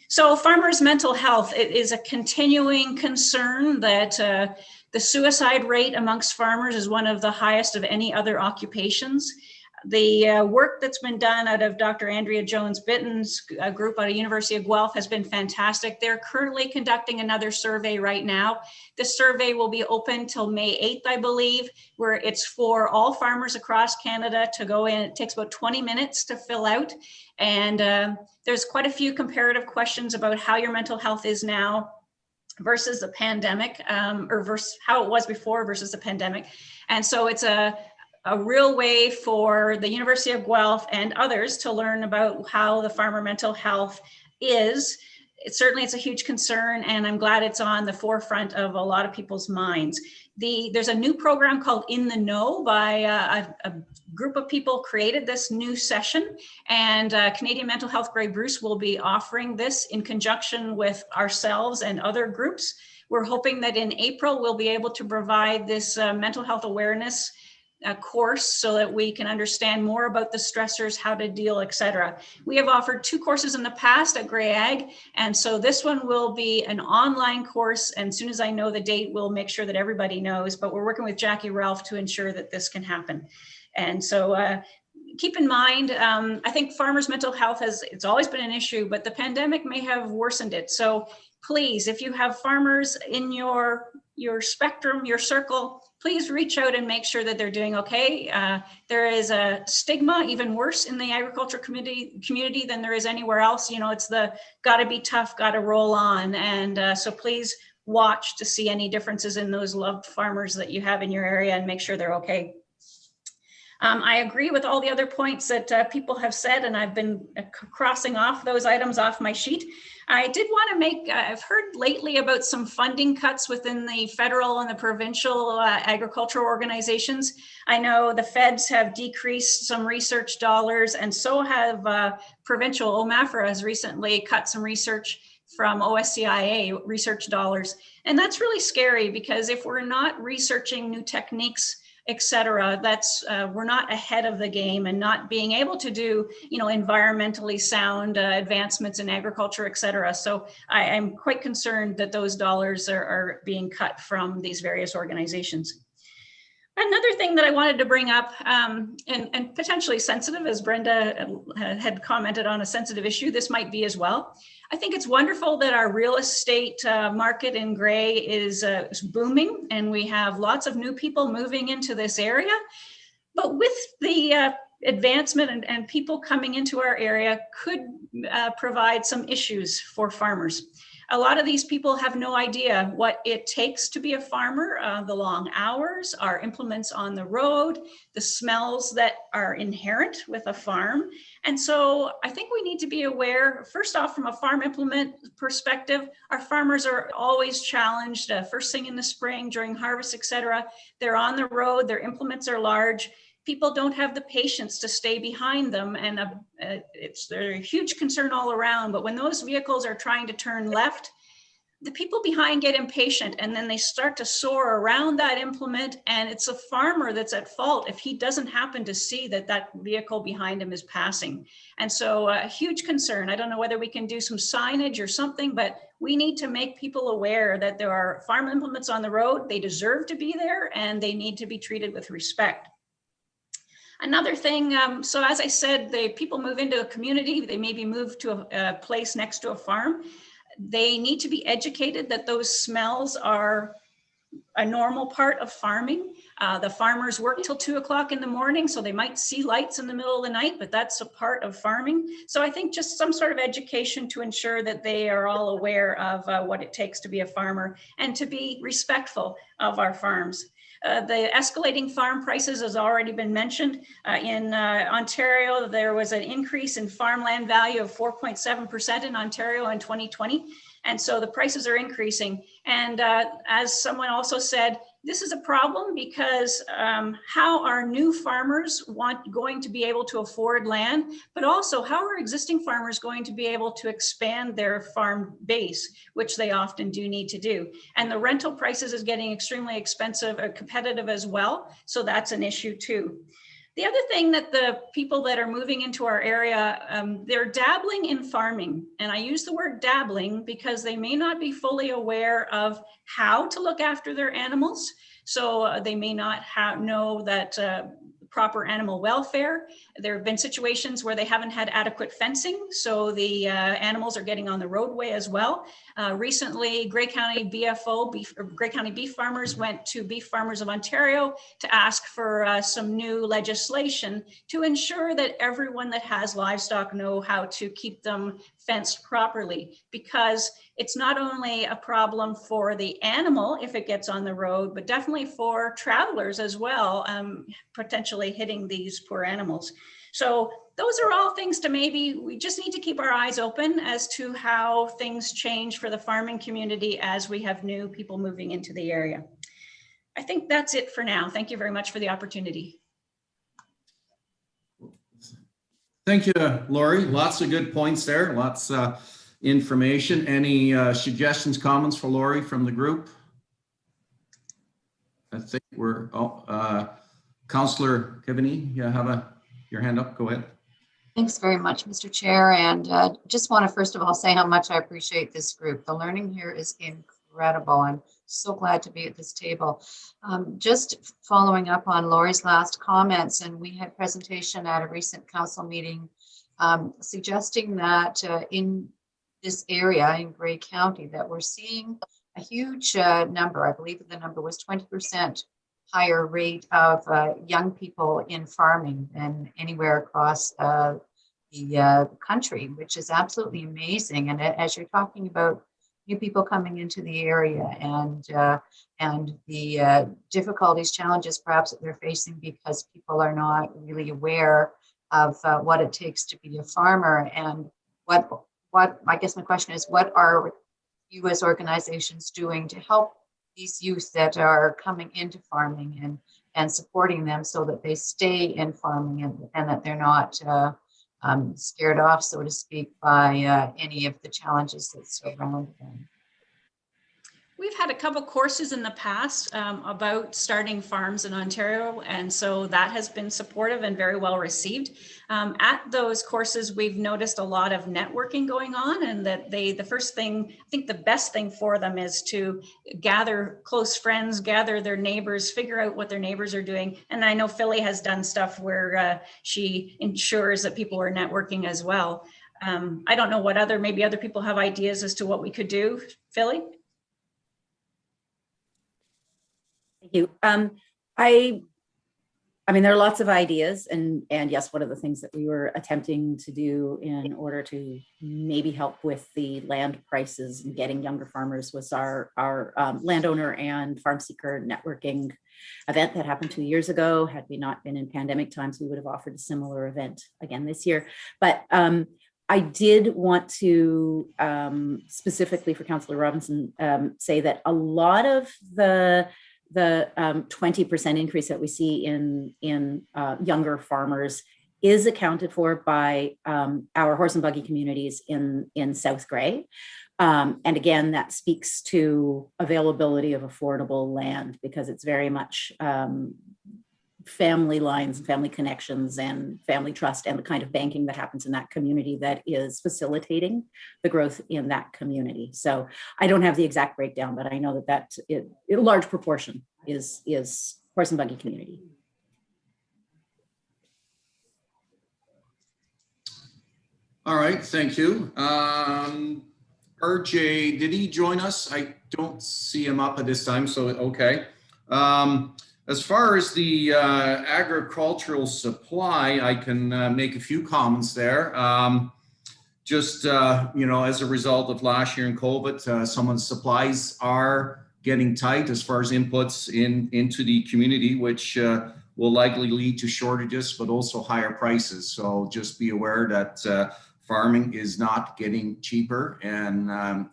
So farmers' mental health, it is a continuing concern that the suicide rate amongst farmers is one of the highest of any other occupations. The work that's been done out of Dr. Andrea Jones-Bitten's group out of University of Guelph has been fantastic. They're currently conducting another survey right now. This survey will be open till May 8th, I believe, where it's for all farmers across Canada to go in. It takes about 20 minutes to fill out. And there's quite a few comparative questions about how your mental health is now versus the pandemic, or versus how it was before versus the pandemic. And so it's a real way for the University of Guelph and others to learn about how the farmer mental health is. It's a huge concern, and I'm glad it's on the forefront of a lot of people's minds. There's a new program called In the Know by a group of people created this new session, and Canadian Mental Health Grey Bruce will be offering this in conjunction with ourselves and other groups. We're hoping that in April, we'll be able to provide this mental health awareness course so that we can understand more about the stressors, how to deal, etc. We have offered 2 courses in the past at Grey Ag, and so this one will be an online course, and as soon as I know the date, we'll make sure that everybody knows, but we're working with Jackie Ralph to ensure that this can happen. And so keep in mind, I think farmers' mental health it's always been an issue, but the pandemic may have worsened it. So please, if you have farmers in your spectrum, your circle, please reach out and make sure that they're doing okay. There is a stigma, even worse in the agriculture community than there is anywhere else. You know, it's the gotta be tough, gotta roll on. And so please watch to see any differences in those loved farmers that you have in your area and make sure they're okay. I agree with all the other points that people have said, and I've been crossing off those items off my sheet. I did want to make, I've heard lately about some funding cuts within the federal and the provincial agricultural organizations. I know the feds have decreased some research dollars, and so have provincial. OMAFRA has recently cut some research from OSCIA research dollars. And that's really scary, because if we're not researching new techniques, etc., that's we're not ahead of the game and not being able to do, you know, environmentally sound advancements in agriculture, etc. So I'm quite concerned that those dollars are being cut from these various organizations. Another thing that I wanted to bring up, and potentially sensitive, as Brenda had commented on a sensitive issue, this might be as well. I think it's wonderful that our real estate market in Grey is booming, and we have lots of new people moving into this area. But with the advancement and people coming into our area could provide some issues for farmers. A lot of these people have no idea what it takes to be a farmer, the long hours, our implements on the road, the smells that are inherent with a farm. And so I think we need to be aware, first off, from a farm implement perspective, our farmers are always challenged first thing in the spring during harvest, etc. They're on the road, their implements are large. People don't have the patience to stay behind them, and they're a huge concern all around. But when those vehicles are trying to turn left, the people behind get impatient, and then they start to soar around that implement, and it's a farmer that's at fault if he doesn't happen to see that that vehicle behind him is passing. And so a huge concern. I don't know whether we can do some signage or something, but we need to make people aware that there are farm implements on the road. They deserve to be there, and they need to be treated with respect. Another thing, so as I said, people move into a community, they maybe move to a place next to a farm. They need to be educated that those smells are a normal part of farming. The farmers work till 2 o'clock in the morning, so they might see lights in the middle of the night, but that's a part of farming. So I think just some sort of education to ensure that they are all aware of what it takes to be a farmer and to be respectful of our farms. The escalating farm prices has already been mentioned. In Ontario, there was an increase in farmland value of 4.7% in Ontario in 2020. And so the prices are increasing. And as someone also said, this is a problem because how are new farmers going to be able to afford land, but also how are existing farmers going to be able to expand their farm base, which they often do need to do. And the rental prices is getting extremely expensive or competitive as well. So that's an issue too. The other thing that the people that are moving into our area, they're dabbling in farming. And I use the word dabbling because they may not be fully aware of how to look after their animals. So they may not know that proper animal welfare. There have been situations where they haven't had adequate fencing, so the animals are getting on the roadway as well. Recently, Grey County Grey County beef farmers went to Beef Farmers of Ontario to ask for some new legislation to ensure that everyone that has livestock know how to keep them fenced properly, because it's not only a problem for the animal if it gets on the road, but definitely for travelers as well, potentially hitting these poor animals. So those are all things to we just need to keep our eyes open as to how things change for the farming community as we have new people moving into the area. I think that's it for now. Thank you very much for the opportunity. Thank you, Lori. Lots of good points there. Lots information. Any suggestions, comments for Lori from the group? I think we're, Councillor Kivany, you have your hand up. Go ahead. Thanks very much, Mr. Chair. And just want to first of all say how much I appreciate this group. The learning here is incredible. I'm so glad to be at this table. Just following up on Lori's last comments, and we had presentation at a recent council meeting suggesting that in this area in Grey County that we're seeing a huge number, I believe the number was 20% higher rate of young people in farming than anywhere across the country, which is absolutely amazing. And as you're talking about new people coming into the area and the difficulties, challenges perhaps that they're facing because people are not really aware of what it takes to be a farmer, and what I guess my question is, what are you as organizations doing to help these youth that are coming into farming and supporting them so that they stay in farming and that they're not scared off, so to speak, by any of the challenges that surround them? We've had a couple courses in the past about starting farms in Ontario, and so that has been supportive and very well received. At those courses, we've noticed a lot of networking going on, and that the first thing, I think the best thing for them is to gather close friends, gather their neighbors, figure out what their neighbors are doing. And I know Philly has done stuff where she ensures that people are networking as well. I don't know what maybe other people have ideas as to what we could do. Philly? Thank you. I I mean, there are lots of ideas, and yes, one of the things that we were attempting to do in order to maybe help with the land prices and getting younger farmers was our landowner and farm seeker networking event that happened 2 years ago. Had we not been in pandemic times, we would have offered a similar event again this year. But I did want to specifically for Councillor Robinson say that a lot of the 20% increase that we see in younger farmers is accounted for by our horse and buggy communities in South Grey. And again, that speaks to availability of affordable land, because it's very much family lines and family connections and family trust and the kind of banking that happens in that community that is facilitating the growth in that community. So I don't have the exact breakdown, but I know that a large proportion is horse and buggy community. All right, thank you. RJ, did he join us? I don't see him up at this time, so okay. As far as the agricultural supply, I can make a few comments there. Just, as a result of last year in COVID, some of the supplies are getting tight as far as inputs into the community, which will likely lead to shortages, but also higher prices. So just be aware that farming is not getting cheaper, and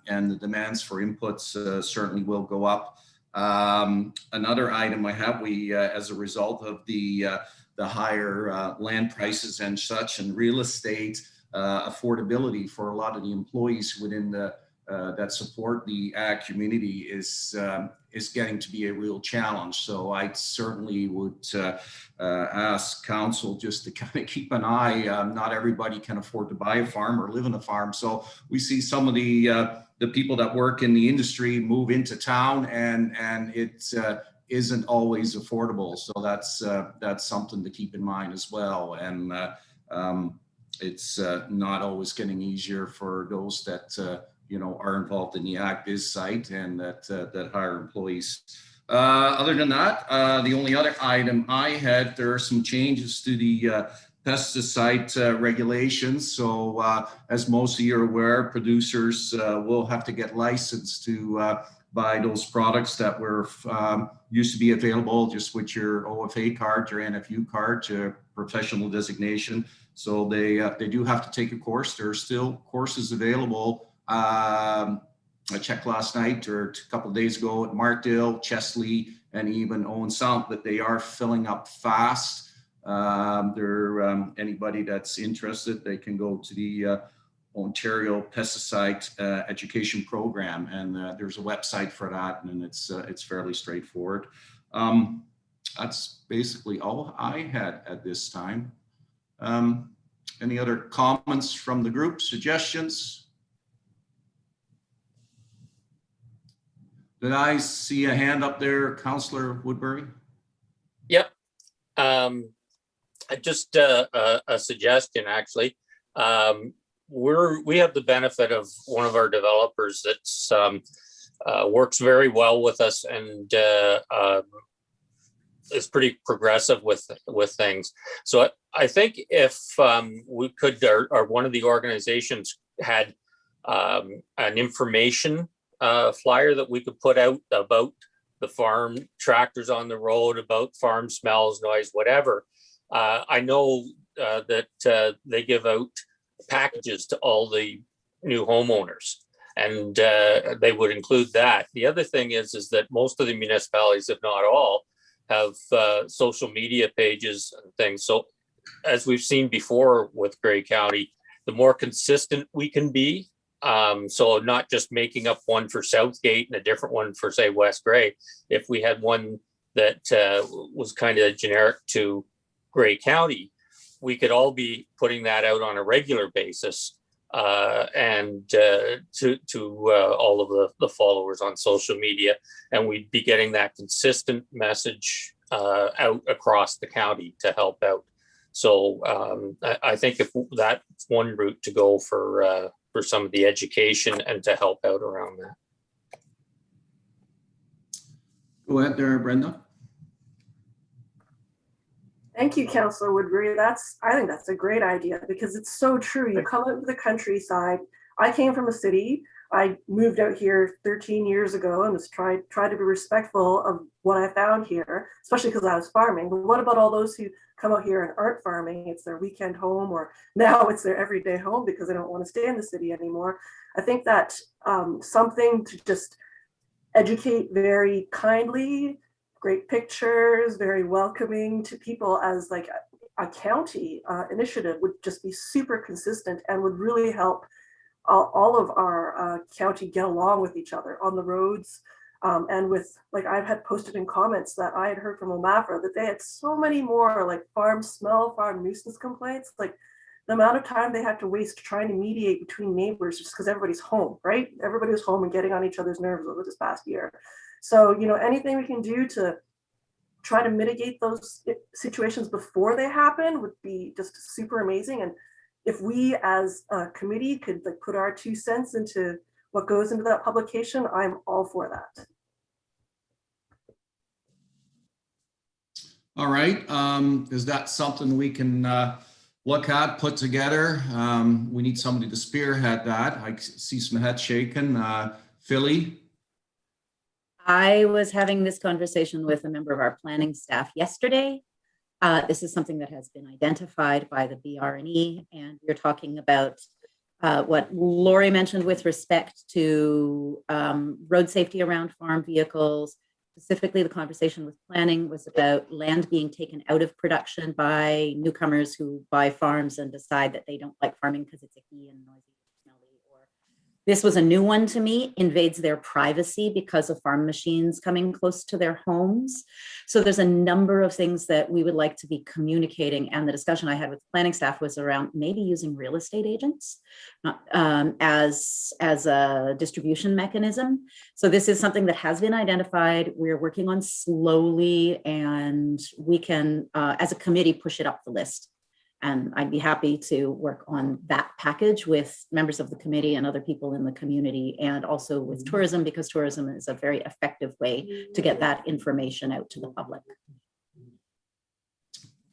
the demands for inputs certainly will go up. Another item I have, we as a result of the higher land prices and such, and real estate affordability for a lot of the employees within the that support the ag community is getting to be a real challenge. So I certainly would ask council just to kind of keep an eye. Not everybody can afford to buy a farm or live in a farm. So we see some of the people that work in the industry move into town, and it isn't always affordable. So that's something to keep in mind as well. And it's not always getting easier for those that are involved in the ag biz site and that hire employees. Other than that, the only other item I had, there are some changes to the pesticide regulations. So as most of you are aware, producers will have to get licensed to buy those products that were used to be available just with your OFA card, your NFU card, your professional designation. So they do have to take a course. There are still courses available. I checked last night or a couple of days ago at Markdale, Chesley, and even Owen Sound, that they are filling up fast. Anybody that's interested, they can go to the Ontario Pesticide Education Program, and there's a website for that, and it's fairly straightforward. That's basically all I had at this time. Any other comments from the group, suggestions? Did I see a hand up there, Councillor Woodbury? Yep. Just a suggestion, actually. We have the benefit of one of our developers that's works very well with us and is pretty progressive with things. So I think if we could, or one of the organizations had an information flyer that we could put out about the farm tractors on the road, about farm smells, noise, whatever. I know that they give out packages to all the new homeowners, and they would include that. The other thing is that most of the municipalities, if not all, have social media pages and things. So as we've seen before with Grey County, the more consistent we can be, so not just making up one for Southgate and a different one for, say, West Grey. If we had one that was kind of generic to Grey County, we could all be putting that out on a regular basis and to all of the followers on social media, and we'd be getting that consistent message out across the county to help out. So I think if that's one route to go for some of the education and to help out around that. Go ahead there, Brenda. Thank you, Councillor Woodbury. I think that's a great idea because it's so true. You come out to the countryside. I came from a city. I moved out here 13 years ago and was tried to be respectful of what I found here, especially because I was farming. But what about all those who come out here and aren't farming? It's their weekend home, or now it's their everyday home because they don't want to stay in the city anymore. I think that something to just educate very kindly, great pictures, very welcoming to people as like a county initiative would just be super consistent and would really help all of our county get along with each other on the roads. And with, like, I've had posted in comments that I had heard from OMAFRA that they had so many more like farm smell, farm nuisance complaints, like the amount of time they had to waste trying to mediate between neighbors just because everybody's home, right? Everybody was home and getting on each other's nerves over this past year. So, you know, anything we can do to try to mitigate those situations before they happen would be just super amazing. And if we as a committee could like put our 2 cents into what goes into that publication, I'm all for that. All right. Is that something we can look at, put together? We need somebody to spearhead that. I see some heads shaking. Philly? I was having this conversation with a member of our planning staff yesterday. This is something that has been identified by the BRNE, and we're talking about what Lori mentioned with respect to road safety around farm vehicles. Specifically, the conversation with planning was about land being taken out of production by newcomers who buy farms and decide that they don't like farming because it's icky and noisy. This was a new one to me, invades their privacy because of farm machines coming close to their homes. So there's a number of things that we would like to be communicating. And the discussion I had with planning staff was around maybe using real estate agents as a distribution mechanism. So this is something that has been identified. We're working on slowly, and we can, as a committee, push it up the list. And I'd be happy to work on that package with members of the committee and other people in the community, and also with tourism, because tourism is a very effective way to get that information out to the public.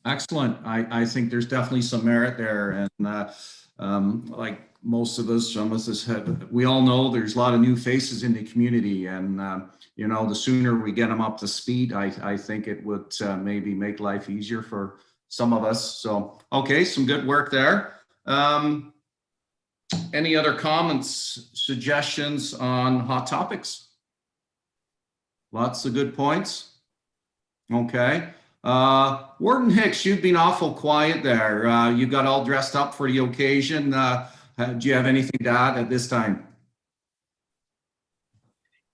Excellent. I think there's definitely some merit there. And like most of us, some of us we all know there's a lot of new faces in the community. And, you know, the sooner we get them up to speed, I think it would maybe make life easier for some of us. So, okay, some good work there. Any other comments, suggestions on hot topics? Lots of good points. Okay. Warden Hicks, you've been awful quiet there. You got all dressed up for the occasion. Do you have anything to add at this time?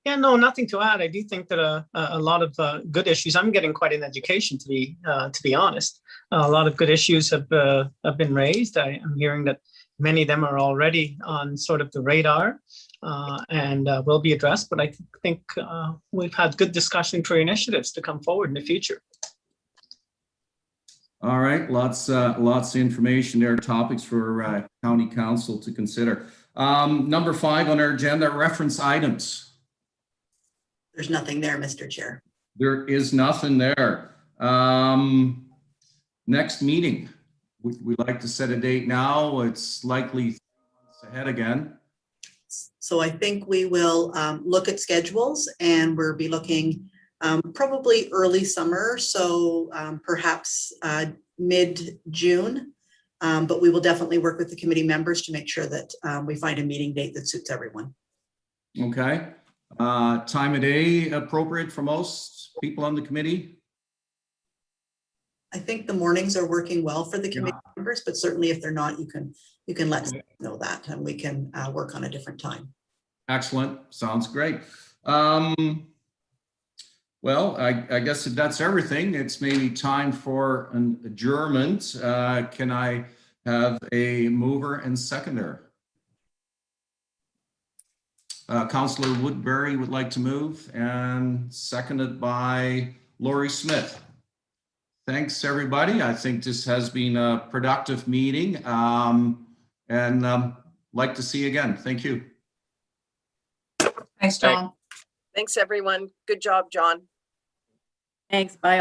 Yeah, no, nothing to add. I do think that a lot of good issues. I'm getting quite an education, to be honest. A lot of good issues have been raised. I'm hearing that many of them are already on sort of the radar and will be addressed. But I think we've had good discussion for initiatives to come forward in the future. All right, lots of information there, topics for County Council to consider. Number 5 on our agenda, reference items. There's nothing there, Mr. Chair. There is nothing there. Next meeting, we'd like to set a date now. It's likely 3 months ahead again. So I think we will look at schedules, and we'll be looking probably early summer. So perhaps mid-June, but we will definitely work with the committee members to make sure that we find a meeting date that suits everyone. Okay. Time of day appropriate for most people on the committee? I think the mornings are working well for the committee members, but certainly if they're not, you can let us know that, and we can work on a different time. Excellent. Sounds great. Well, I guess if that's everything, it's maybe time for an adjournment. Can I have a mover and seconder? Councillor Woodbury would like to move, and seconded by Lori Smith. Thanks, everybody. I think this has been a productive meeting, and like to see you again. Thank you. Thanks, John. Thanks, everyone. Good job, John. Thanks. Bye.